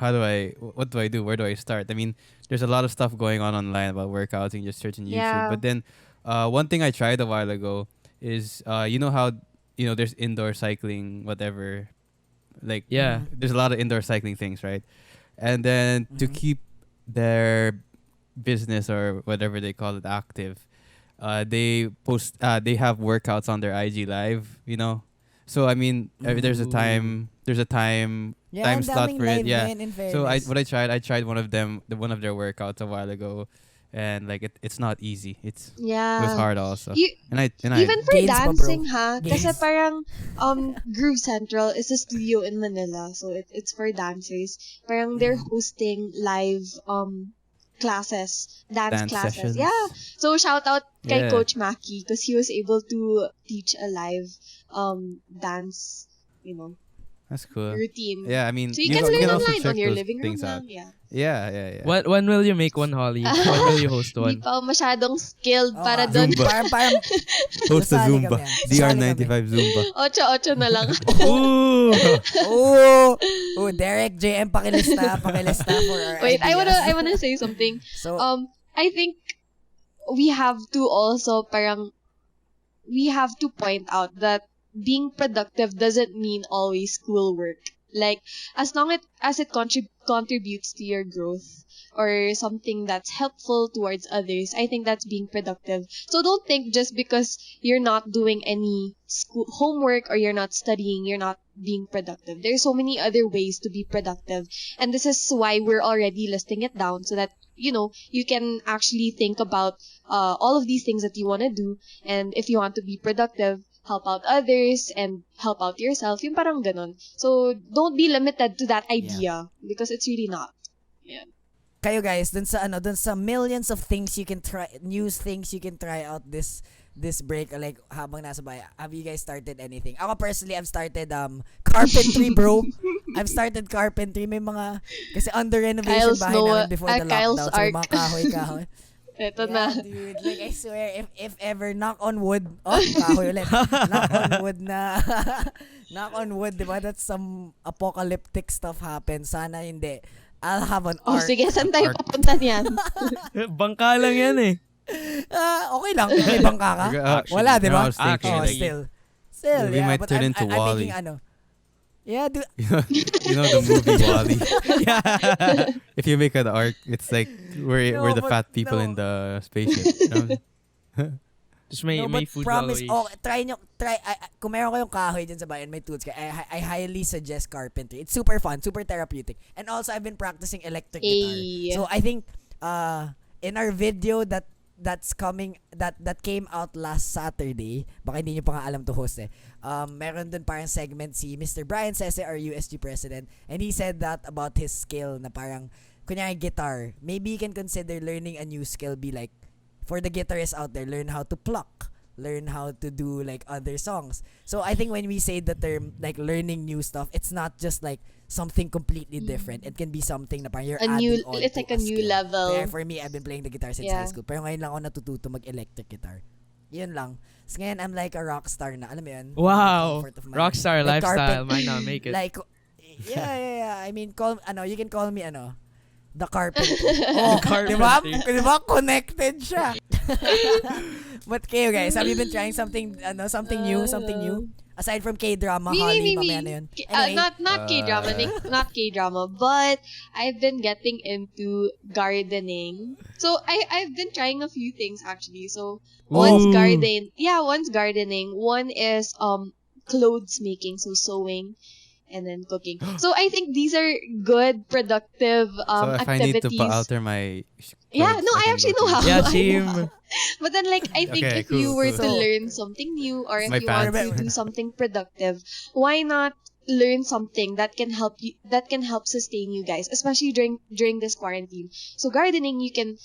what do I do? Where do I start? I mean, there's a lot of stuff going on online about workouts and just searching YouTube. Yeah. But then, one thing I tried a while ago is, you know how, there's indoor cycling, whatever. Like, Yeah. there's a lot of indoor cycling things, right? And then to keep their business or whatever they call it active, they have workouts on their IG live, So I mean, there's a time Yeah, time ang slot daming for it. live, Yeah. man, in So I fairness. tried one of their workouts a while ago, and like it's not easy. It was hard also. And I Even for Gains pa, bro. dancing, ha? Gains. Kasi parang Groove Central is a studio in Manila, so it's for dancers. Parang they're hosting live classes, dance Dance classes. sessions. Yeah. So shout out kay Yeah. Coach Maki because he was able to teach a live dance, That's cool. routine. Yeah, I mean, So you can learn also online check on your those living room things out. lang. Yeah. Yeah. When will you make one, Holly? When will you host Hindi one? pa ako masyadong skilled Oo para nga. doon. Parang Host the Sasali Zumba. kami, Sasali DR95 Zumba. 8-8 na lang. Ooh! Oh, Derek JM pakilista for our Wait, I ideas. wanna say something. So, I think we have to also we have to point out that being productive doesn't mean always schoolwork. Like, as long as it contributes to your growth or something that's helpful towards others, I think that's being productive. So don't think just because you're not doing any school homework or you're not studying, you're not being productive. There's so many other ways to be productive. And this is why we're already listing it down so that, you can actually think about all of these things that you want to do. And if you want to be productive, help out others and help out yourself. Yung parang ganon. So, don't be limited to that idea because it's really not. Yeah. kayo guys, dun sa millions of things you can try, news things you can try out this break, like habang nasa bahay, have you guys started anything? Ako personally, I've started carpentry, bro. I've started carpentry. May mga, kasi under renovation Kyle's bahay namin before the Kyle's lockdown. So, Arc. mga kahoy. Ito Yeah, na. dude. Like, I swear, if ever, knock on wood. Oh, kahoy ulit. Knock on wood na. Knock on wood, di ba? That's some apocalyptic stuff happen. Sana hindi. I'll have an Oh, arc. sige, saan tayo papunta niyan? Bangka lang yan eh. Okay lang. May bangka ka? Wala, di ba? I was thinking, Oh, like, still, we yeah. might But turn I'm into making Wall-E. Yeah, dude. You know the movie Wall-E? Yeah. If you make an arc, it's like we're the but fat people no. in the spaceship. You know? Just may No, but food promise, always. kung meron kayong kahoy dyan sa bayan, may tools ka, I highly suggest carpentry. It's super fun, super therapeutic. And also, I've been practicing electric guitar. Ay. So, I think, in our video that came out last Saturday, baka hindi nyo pa nga alam to host meron dun parang segment si Mr. Brian Sese, our USG president, and he said that about his skill na parang, kunyari guitar, maybe you can consider learning a new skill, be like, for the guitarists out there, learn how to pluck, learn how to do like other songs. So I think when we say the term like learning new stuff, it's not just like something completely different. It can be something na parang you're adding on it's to like a new skill. level. Kaya for me, I've been playing the guitar since Yeah. high school. Pero ngayon lang ako natututo mag-electric guitar. Yun lang. So ngayon, I'm like a rock star na. Alam mo yun? Wow. Comfort of my- Rockstar like lifestyle might not make it. Like, yeah. I mean, you can call me, the carpenter. Oh, Carpenter. Di ba? Connected siya. But kayo guys, have you been trying something new? Aside from K-drama, Holly, mamaya na yun. Anyway, Not K-drama, not K-drama, but I've been getting into gardening. So I've been trying a few things actually. So one's gardening, one is clothes making, so sewing, and then cooking. So I think these are good, productive So if I need to activities. alter my Yeah, clothes, no, I can actually go know to- how. Yeah, I same. know. But then, like, I think Okay, if you cool, were cool. to So- learn something new, or if My you want to pants. do something productive, why not learn something that can help you, that can help sustain you guys, especially during this quarantine. So gardening, you can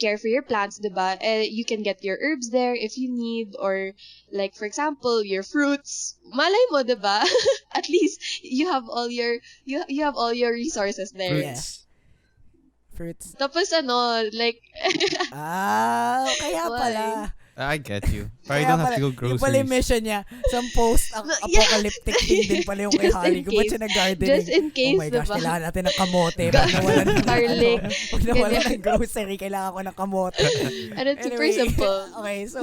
care for your plants, diba? You can get your herbs there if you need, or like for example, your fruits. Malay mo, diba? At least you have all your you have all your resources there. Yeah. Fruits. Tapos like Kaya Why? pala. I get you. But you Kaya don't have to go pala, yung pala yung groceries. mission niya. Some post-apocalyptic thing din pala yung kay Just in Holly. Kung ba't case. siya nag-gardening? Just in case, Oh my gosh, diba? kailangan natin ng kamote. Pag nawalan ng Garlic. Pag nawalan Ganyan. ng grocery, kailangan ko ng kamote. And it's super Anyway, simple. Okay, so,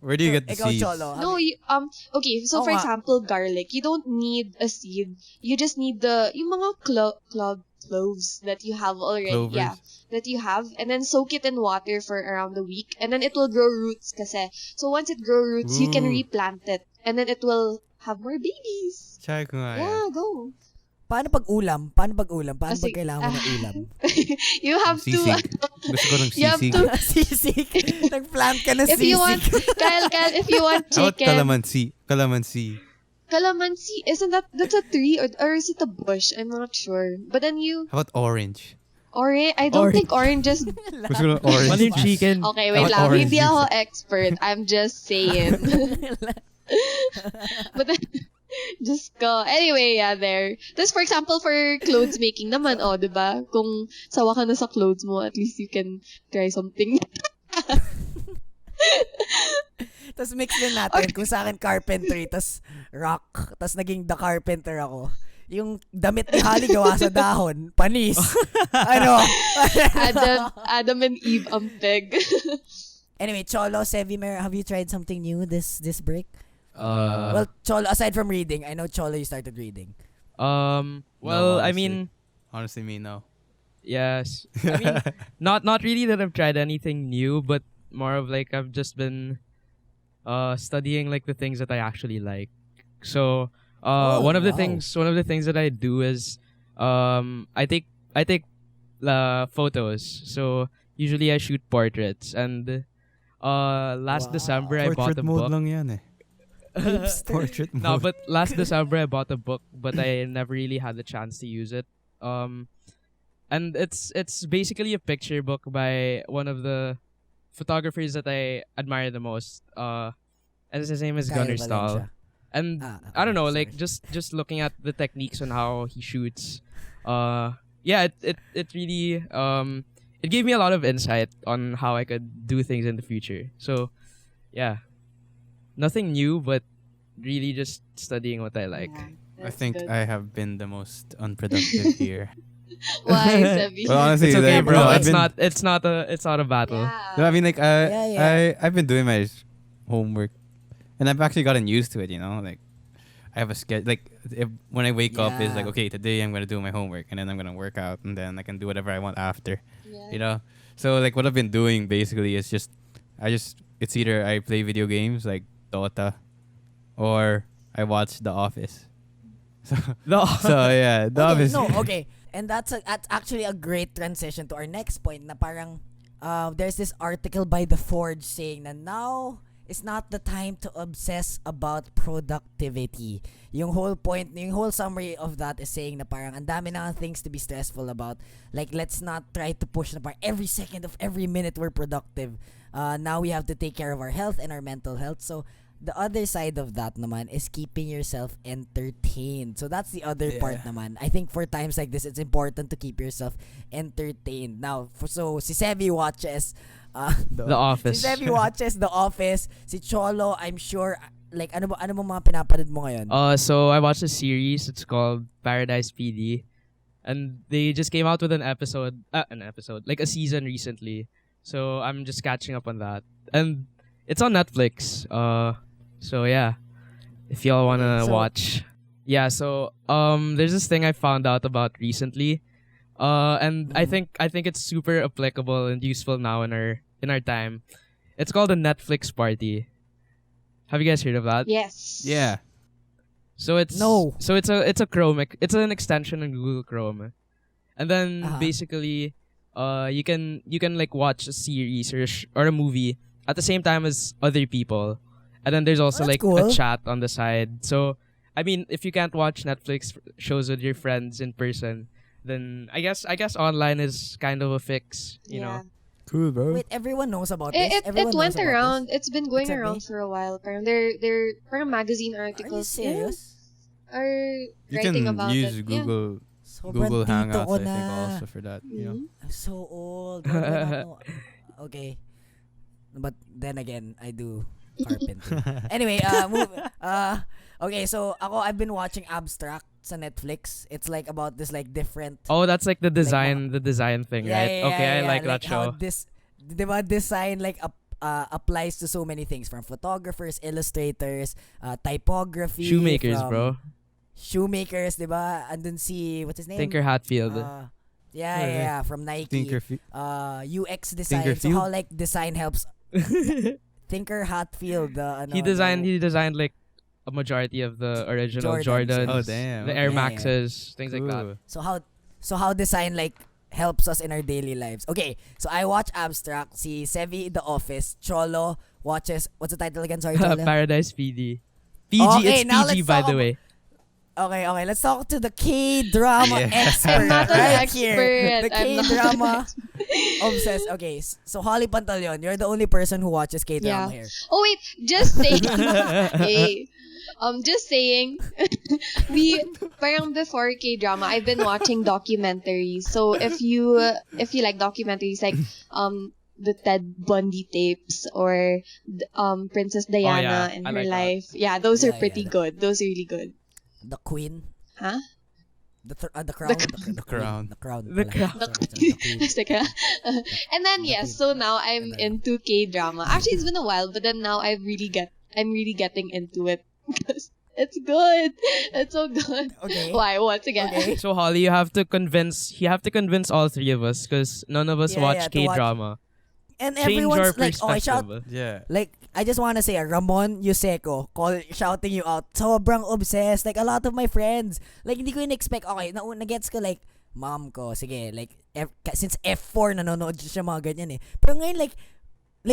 Where do you get the ikaw, seeds? Cholo. No, okay, so Oo for nga. example, garlic, you don't need a seed. You just need yung mga cloves that you have already. Clovers. Yeah, that you have. And then soak it in water for around a week. And then it will grow roots kasi. So once it grow roots, you can Ooh. replant it. And then it will have more babies. Try ko nga yan. Yeah, go. Paano pag ulam? Paano pag Kasi- kailangan mo ng ulam? You have to, Sisig. Gusto ko ng You have sisig. to- Sisig. Nag-plant ka ng if sisig. you want, Kyle, if you want How about chicken. calamansi? Calamansi, that's a tree or is it a bush? I'm not sure. But then How about orange? orange, I don't think orange is, Gusto ko ng orange. Mali yung chicken. okay, How wait about lang, orange hindi juice? ako expert, I'm just saying. But then, just go. Anyway, yeah, there. Tapos, for example, for clothes making naman, diba? Kung sawa ka na sa clothes mo, at least you can try something. Tapos mix din natin. Kung sa akin carpentry, tapos rock, tapos naging the carpenter ako. Yung damit ni Holly gawa sa dahon, panis. Adam and Eve ang peg. Anyway, Cholo, Sevimer, have you tried something new this break? Uh, Well, Cholo, aside from reading, I know Cholo, you started reading. Well, I honestly. mean, honestly, me, no. yes. I mean, not really that I've tried anything new, but more of like I've just been studying like the things that I actually like. So, one of the things that I do is I take photos. So, usually I shoot portraits, and last December I bought a book. lang yan eh. Portrait mode. No, but last December I bought a book, but I never really had the chance to use it. And it's basically a picture book by one of the photographers that I admire the most. And his name is Kyle Gunnar Stahl. Valencia. And Okay, I don't know, sorry. like just looking at the techniques on how he shoots. It really it gave me a lot of insight on how I could do things in the future. So, yeah. Nothing new, but really just studying what I like. I think I have been the most unproductive here. Why, Sebi? Well, honestly, It's okay, like, bro. I've It's not a battle. No, I mean, like, Yeah. I've been doing my homework, and I've actually gotten used to it. You know, like, I have a schedule. Like, when I wake up, it's like, Yeah. okay, today I'm gonna do my homework, and then I'm gonna work out, and then I can do whatever I want after. You know, So like what I've been doing basically is it's either I play video games like Dota or I watch The Office. So No. so yeah, The Okay, Office. no, okay. And that's actually a great transition to our next point na parang there's this article by The Forge saying na now is not the time to obsess about productivity. Yung whole point, yung whole summary of that is saying na parang ang dami na things to be stressful about. Like, let's not try to push na parang every second of every minute we're productive. Now we have to take care of our health and our mental health. So, the other side of that naman is keeping yourself entertained. So that's the other part naman. I think for times like this, it's important to keep yourself entertained. Now, so si Sevi watches The Office. Si Sevi watches The Office. Si Cholo, I'm sure, like, ano mo mga pinapanood mo ngayon? So I watched a series. It's called Paradise PD, and they just came out with an episode, like a season recently. So I'm just catching up on that, and it's on Netflix. So yeah, if y'all wanna watch, yeah. So there's this thing I found out about recently, and I think it's super applicable and useful now in our time. It's called a Netflix party. Have you guys heard of that? Yes. Yeah. So it's a Chrome. It's an extension in Google Chrome, and then basically, you can like watch a series or a movie at the same time as other people, and then there's also like cool. a chat on the side. So I mean, if you can't watch Netflix shows with your friends in person, then I guess online is kind of a fix. You know. Cool, bro. Wait, everyone knows about this? It Everyone went knows about around. this? It's been going Except around me? for a while. Parang they're parang magazine Are you articles. serious? Are You writing can about use it. Google Sobrang Google tito Hangouts, ko I think, na. also for that. You know. I'm so old. Why do I not know? Okay. But then again, I do carpentry. Anyway, okay, so I've been watching Abstract sa Netflix. It's like about this like different Oh, that's like the design thing, right? Okay, I like that like how show. this diba, design like applies to so many things, from photographers, illustrators, typography, Shoemakers, from bro. Shoemakers, diba? Andun si what's his name? Tinker Hatfield. Yeah, from Nike. UX design. So Tinkerfield? how like design helps Tinker Hatfield. He designed like a majority of the original Jordans. Jordans. Oh, damn. The Air Yeah, Maxes, things like that. Ooh. So how design like helps us in our daily lives. Okay, so I watch Abstract. Si Sevi The Office. Cholo watches, what's the title again? Sorry, Cholo. Paradise PD. PG, Okay, it's now PG let's by talk the way. Okay, let's talk to the K-drama expert I'm not an right expert. here. The I'm not K-drama obsessed. Okay, so Holly Pantaleon, you're the only person who watches K-drama here. Oh wait, just saying. Hey, just saying. We parang before K-drama, I've been watching documentaries. So if you like documentaries like the Ted Bundy tapes or Princess Diana and I her like that. life, yeah, those are Yeah, pretty good. Those are really good. The Queen. Huh? The Crown. The Crown. The Crown. The pala. Crown. Sorry, the Queen. It's like and then yes, so now I'm into K-drama. Actually, it's been a while, but then now I'm really getting into it because it's good. It's so good. Okay. Why? Once again. Okay. So Holly, you have to convince all three of us because none of us Yeah, watch yeah, to watch- K-drama. And Change our everyone's like, oh, perspective. Yeah. like, I just want to say, Ramon Yuseco, shouting you out, sobrang obsessed. Like, a lot of my friends, like, hindi ko in-expect, okay, na-gets ko, like, mom ko, sige, like, since F4, nanonood siya mga ganyan eh. Pero ngayon, like,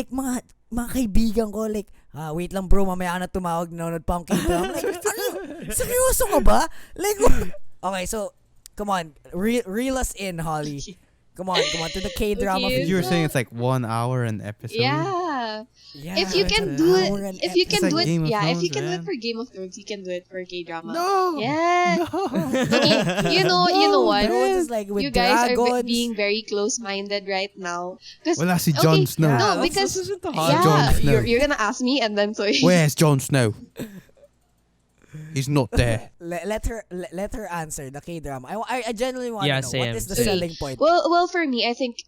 mga kaibigan ko, like, wait lang bro, mamaya na tumawag, nanonood pa akong K-drama. Like, ano, seryoso ka ba? Like, okay, so, come on, reel us in, Holly. Come on, to the K-drama. Okay, You were saying it's like 1 hour an episode. Yeah. Yeah, If you it's can an do hour it, an if you episode. can It's do like it, Game of yeah, if you Thrones, can do it man. for Game of Thrones, you can do it for K-drama. No. Yes. Okay, you know what? Thrones is like with You guys are dragons. being very close-minded right now. Because Wala si Jon Snow. Yeah. no, because Jon yeah, Snow. you're gonna ask me, and then so Where's Jon Snow? He's not there. Let her answer the K-drama. I genuinely want Yeah, to know what same, is the same. selling point. well, for me, I think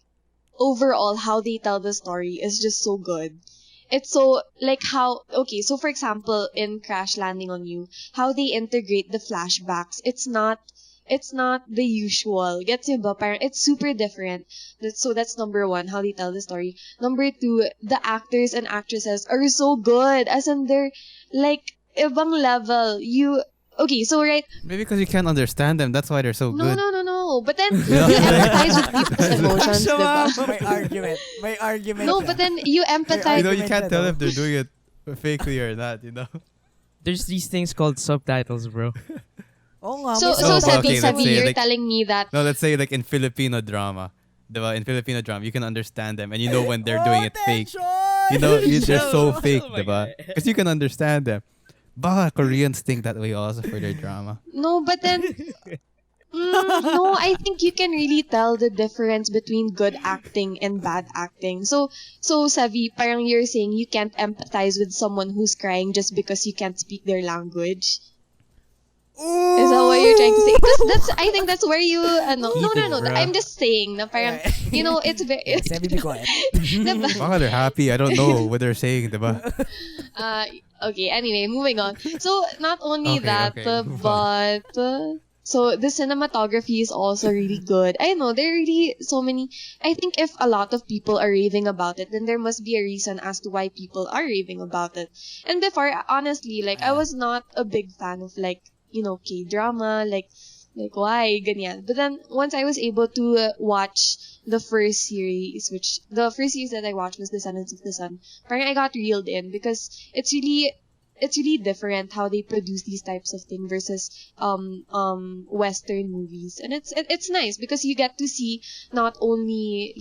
overall how they tell the story is just so good. It's so like how okay, so for example in Crash Landing on You, how they integrate the flashbacks. it's not the usual. Gets mo ba? Parang it's super different. So that's number one, how they tell the story. Number two, the actors and actresses are so good. As in, they're like ibang level. Okay, so right. Maybe because you can't understand them. That's why they're so No, good. no. But then you empathize with people's emotions, diba? My argument. No, but then you empathize. You can't tell if they're doing it fakely or not. There's these things called subtitles, bro. Oo nga. So No, but okay, let's Sabi, say, you're like- telling me that. No, let's say like in Filipino drama. Diba? In Filipino drama, you can understand them and you know when they're doing it fake. They're so fake, Oh my diba? God. Because you can understand them. Baka Koreans think that way also for their drama. No, but then. No, I think you can really tell the difference between good acting and bad acting. So Savi, parang you're saying you can't empathize with someone who's crying just because you can't speak their language. Is that what you're trying to say? I think that's where you no. bruh. I'm just saying na parang it's very Sabi, be quiet. Diba? Baka they're happy. I don't know what they're saying, diba? Okay, anyway, moving on. So not only Okay, that, okay, move but so the cinematography is also really good. I know there are really so many. I think if a lot of people are raving about it, then there must be a reason as to why people are raving about it. And before, honestly, like I was not a big fan of like K-drama, like why ganyan. But then once I was able to watch the first series that I watched was Descendants of the Sun, parang I got reeled in because it's really different how they produce these types of things versus Western movies. And it's nice because you get to see not only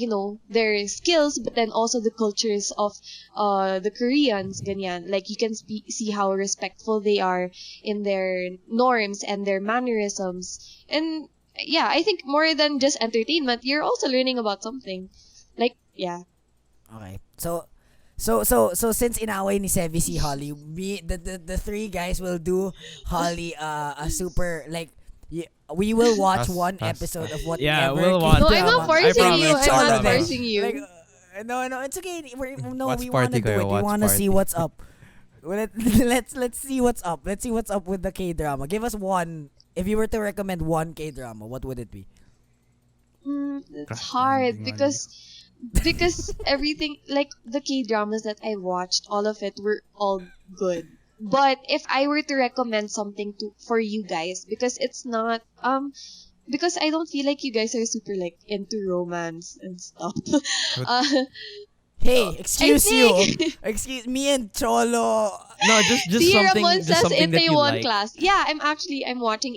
their skills but then also the cultures of the Koreans, ganyan. Like you can see how respectful they are in their norms and their mannerisms. And yeah, I think more than just entertainment, you're also learning about something. Like, yeah. Okay. So since inaway ni Sevi si Holly, the three guys will do Holly a super like we will watch one episode of whatever. Yeah, we'll watch. No, I'm not forcing you. promise. I'm not Promise. forcing you. Like, no, it's okay. Watch We party want to do kayo, it. We watch want to see party. what's up. Let's see what's up. Let's see what's up with the K-drama. Give us one. If you were to recommend one K-drama, what would it be? It's hard because everything, like the K-dramas that I watched, all of it were all good. But if I were to recommend something for you guys, because it's not because I don't feel like you guys are super like into romance and stuff. Hey, excuse think- you. Excuse me and Cholo. No, just See, something, Ramon just says something that you Itaewon like. class. Yeah, I'm watching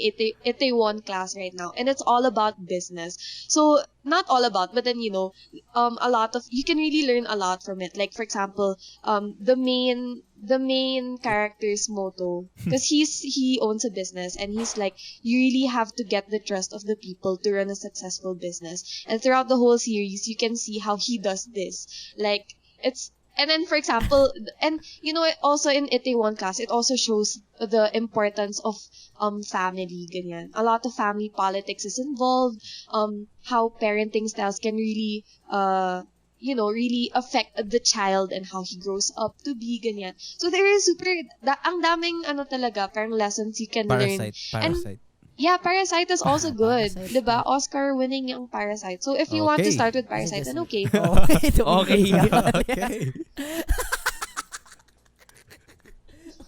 Itaewon class right now, and it's all about business. So not all about, but then a lot of you can really learn a lot from it. Like for example, the main character's motto, because he owns a business, and he's like, you really have to get the trust of the people to run a successful business. And throughout the whole series, you can see how he does this. Like it's. And then, for example, and also in Itaewon class, it also shows the importance of family, ganyan. A lot of family politics is involved. How parenting styles can really, really affect the child and how he grows up to be, ganyan. So there is ang daming talaga, parang lessons you can learn. Parasite. Yeah, Parasite is also good. Parasite. Diba? Oscar winning yung Parasite. So if you want to Okay. start with Parasite, then okay. Okay. Okay.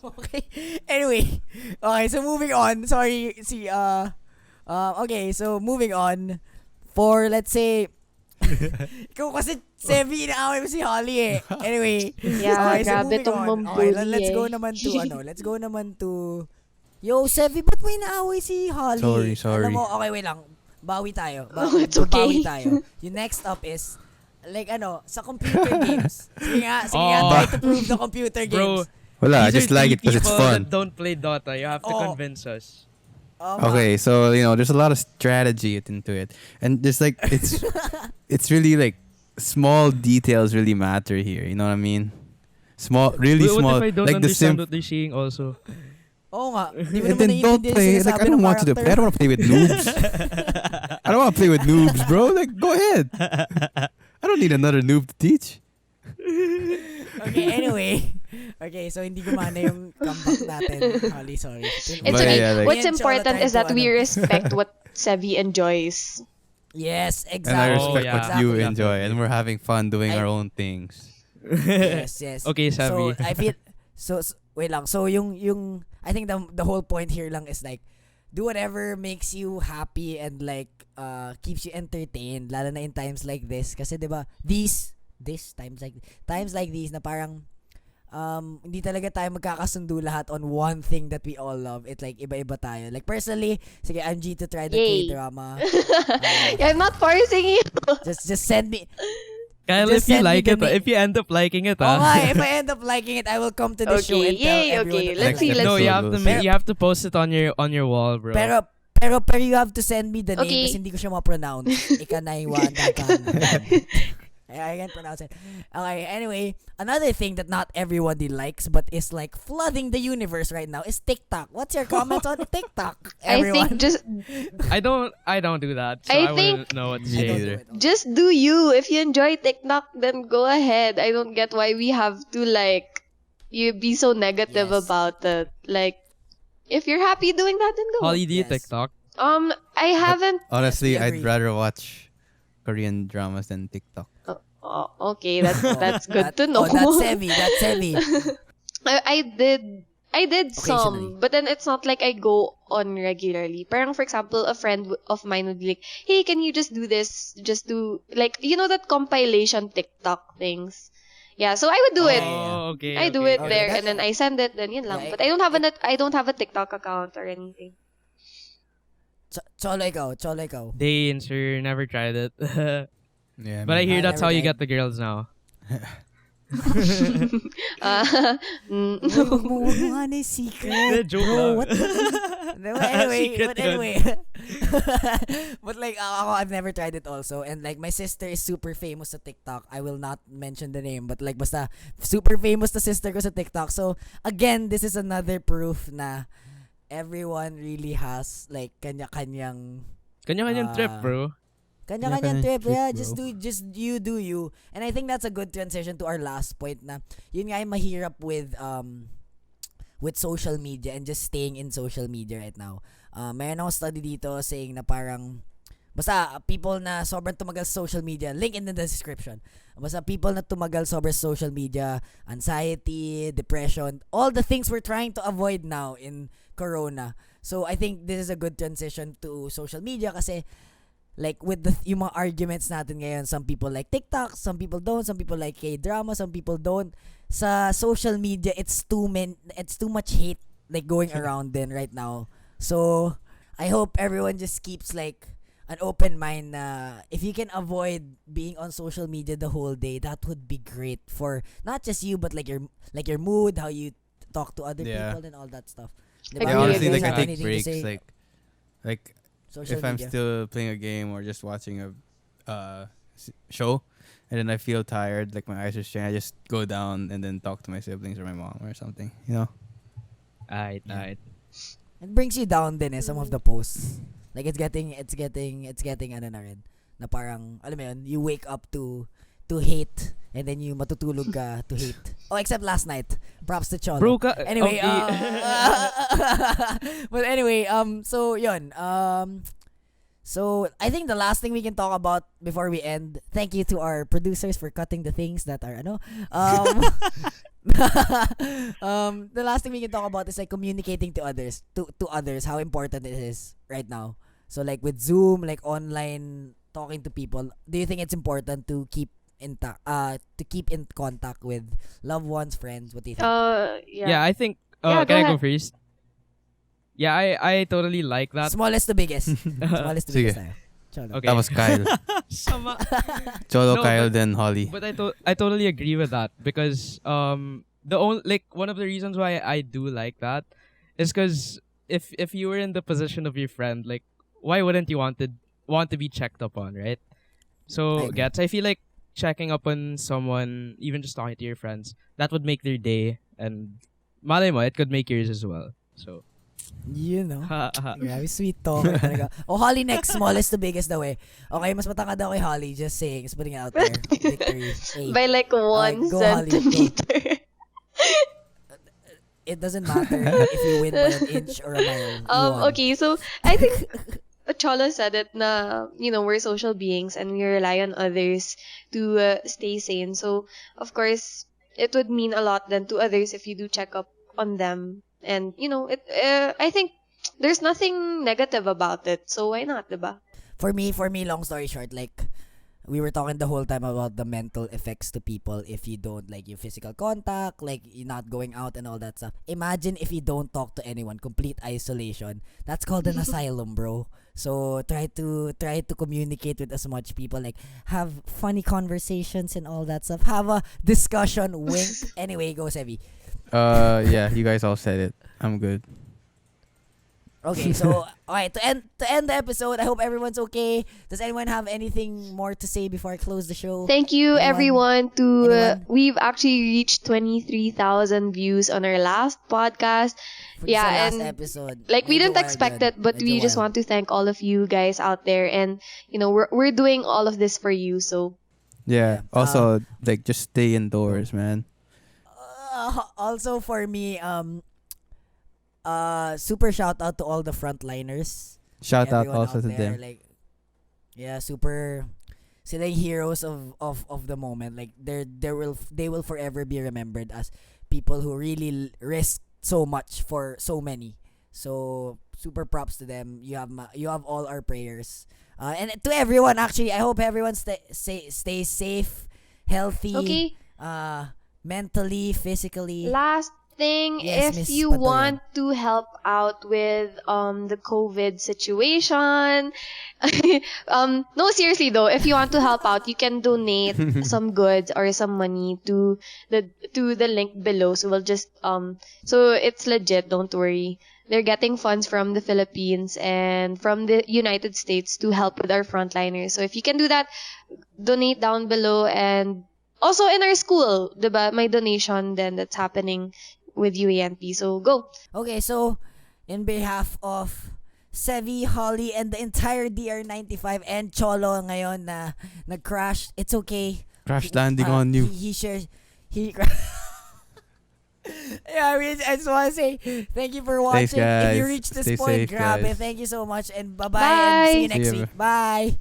Okay. Anyway. Okay, so moving on. Sorry, see, okay, so moving on. For, let's say, ikaw kasi, Sevi, inaaway mo si Holly eh. Anyway. Yeah, okay, so grabe moving tong on. mambuli Okay, let's go eh. naman to, yo, Sevi, ba't mo inaaway si Holly? Sorry. Alam mo, okay, wait lang. Bawi tayo. It's okay. Bawi tayo. Yung next up is, like sa computer games. Sige nga, Oh. try to prove the computer games. Bro, Wala, I these just are like two it because it's people fun. that don't play Dota. You have to Oh. convince us. Okay, so there's a lot of strategy into it, and there's like it's really like small details really matter here. You know what I mean? Really What small, if I don't like the understand what they're saying also? Oo nga. Di mo And naman then don't naiintindihan play. yung Like sinasabi I don't ng want to. character. I don't want to play with noobs. I don't want to play with noobs, bro. Like go ahead. I don't need another noob to teach. Okay, anyway. Okay, so hindi gumana yung comeback natin. Holly, sorry. It's But okay. yeah, like- What's Me and Cholo important tried is that to, we respect what Sevi enjoys. Yes, And I exactly. respect yeah. what you Exactly. enjoy, and we're having fun doing I- our own things. Yes, yes. Okay, So Sabi. I feel wait lang. So yung I think the whole point here lang is like do whatever makes you happy and like keeps you entertained lalo na in times like this kasi 'di ba times like these na parang hindi talaga tayo magkakasundo lahat on one thing that we all love. It's like iba-iba tayo. Like personally, sige, I'm G to try the Yay. K-drama. I'm not forcing you. Just send me. Kyle, Just if you send me like the it, name. if you end up liking it, Oh, nga, if I end up liking it, I will come to the show Okay, and tell yay, everyone. okay, that I let's like see, it. let's no, see. you have to post it on your wall, bro. Pero you have to send me the name Okay. kasi hindi ko siya ma-pronounce. I can't pronounce it. Okay, anyway, another thing that not everybody likes but is like flooding the universe right now is TikTok. What's your comments on TikTok, I everyone? think just I don't do that. So I I wouldn't know what to Me say. neither. just do you. If you enjoy TikTok, then go ahead. I don't get why we have to like you be so negative Yes. about it. Like if you're happy doing that, then go. Holly, do you Yes. TikTok? I haven't. Honestly, Yes, we I'd agree. rather watch Korean dramas than TikTok. Oh, okay, that's good to know. Oh, that's heavy. That's heavy. I did Occasionally. some, but then it's not like I go on regularly. Parang for example, a friend of mine would be like, "Hey, can you just do this? Just do like that compilation TikTok things." Yeah, so I would do it. Oh, okay. I do okay, it okay. there, that- and then I send it. Then yun lang. Yeah, But I don't have a TikTok account or anything. Cholo ikaw. Dane, sure, never tried it. Yeah, But I hear I that's never how you tried. get the girls now. Huwag mo nga na secret. Joke Bro, lang. what? Secret But yun. anyway. But like, ako, I've never tried it also. And like, my sister is super famous sa TikTok. I will not mention the name. But like, basta, super famous na sister ko sa TikTok. So, again, this is another proof na everyone really has like, kanya-kanyang Kanya-kanyang trip, bro. Kanya-kanyang Kanya-kanyang trip, trip, yeah. bro. Just you do you. And I think that's a good transition to our last point na yun nga yung mahirap with social media and just staying in social media right now. Mayroon akong study dito saying na parang basta people na sobrang tumagal sa social media, link in the description. Basta people na tumagal sobrang sa social media, anxiety, depression, all the things we're trying to avoid now in Corona. So I think this is a good transition to social media kasi like with yung mga arguments natin ngayon, some people like TikTok, some people don't, some people like K-drama, some people don't. Sa social media, it's too much hate like going around then right now. So I hope everyone just keeps like an open mind na if you can avoid being on social media the whole day, that would be great for not just you but like your mood, how you talk to other Yeah. people and all that stuff. Agree, Yeah, honestly, agree. like I Have take anything to breaks, say? like Social if I'm media. still playing a game or just watching a show, and then I feel tired, like my eyes are straining, I just go down and then talk to my siblings or my mom or something. You know? Alright. It brings you down din some of the posts. Like it's getting ano na rin. Na parang, alam mo yun, you wake up to hate and then you matutulog ka to hate. Oh, except last night. Props to Cholo. Bro, Anyway, okay. but anyway, so yun. So I think the last thing we can talk about before we end. Thank you to our producers for cutting the things that are the last thing we can talk about is like communicating to others, to others, how important it is right now. So like with Zoom, like online talking to people, do you think it's important to keep in contact with loved ones, friends? What do you think? Yeah, I think. Yeah, go can I go ahead. first? Yeah, I totally like that. Smallest to biggest. Smallest to Sige. biggest tayo. Cholo. Okay. That was Kyle. Sama. Cholo, No, Kyle, but- then Holly. But I totally agree with that because the only like one of the reasons why I do like that is because if you were in the position of your friend, like why wouldn't you want to be checked up on, right? I So agree. I feel like checking up on someone, even just talking to your friends, that would make their day, and malay mo, it could make yours as well. So You know. ha, ha. Grabe, sweet talk talaga. Oh, Holly next, smallest to biggest daw eh. Okay, mas matangkad daw kay Holly. Just saying, just putting it out there. Victory. Hey, By like 1 go, Holly, go. centimeter. it doesn't matter if you win by an inch or a mile. You won. Okay, so I think Cholo said it na, we're social beings and we rely on others to stay sane. So, of course, it would mean a lot then to others if you do check up on them. And, I think there's nothing negative about it. So, why not, diba? For me, long story short, like, we were talking the whole time about the mental effects to people if you don't like your physical contact, like you're not going out and all that stuff. Imagine if you don't talk to anyone, complete isolation. That's called an asylum, bro. So try to communicate with as much people, like have funny conversations and all that stuff. Have a discussion. Wink. Anyway, go Sevi. Yeah, you guys all said it. I'm good. Okay, so alright, to end the episode, I hope everyone's okay. Does anyone have anything more to say before I close the show? Thank you, everyone. Anyone? We've actually reached 23,000 views on our last podcast. For Yeah, sa last and episode. like we Medyo didn't wild expect yun. it, but we Medyo just wild. want to thank all of you guys out there, and we're doing all of this for you. So Yeah. Yeah. Also, like, just stay indoors, man. Also for me, super shout out to all the frontliners. Shout out Everyone also out to there, them. like, yeah, super. Sila yung heroes of the moment. Like they will forever be remembered as people who really risked so much for so many. So super props to them. You have all our prayers. And to everyone, actually, I hope everyone stays safe, healthy. okay, Mentally, physically. last thing, Yes, if Miss you Pantoyan. want to help out with the COVID situation, no, seriously though, if you want to help out, you can donate some goods or some money to the link below. So we'll just so it's legit, don't worry. They're getting funds from the Philippines and from the United States to help with our frontliners. So if you can do that, donate down below. And also in our school, diba, may donation then that's happening with UA&P. So go. Okay, so in behalf of Sevi, Holly, and the entire DR95 and Cholo ngayon na nag-crash, it's okay. Crash landing on you. He shares. Yeah, I just want to say thank you for watching. Thanks, guys. If you reached this Stay point, safe, grabe. guys. Thank you so much and bye-bye Bye. and see you next See ya. week. Bye.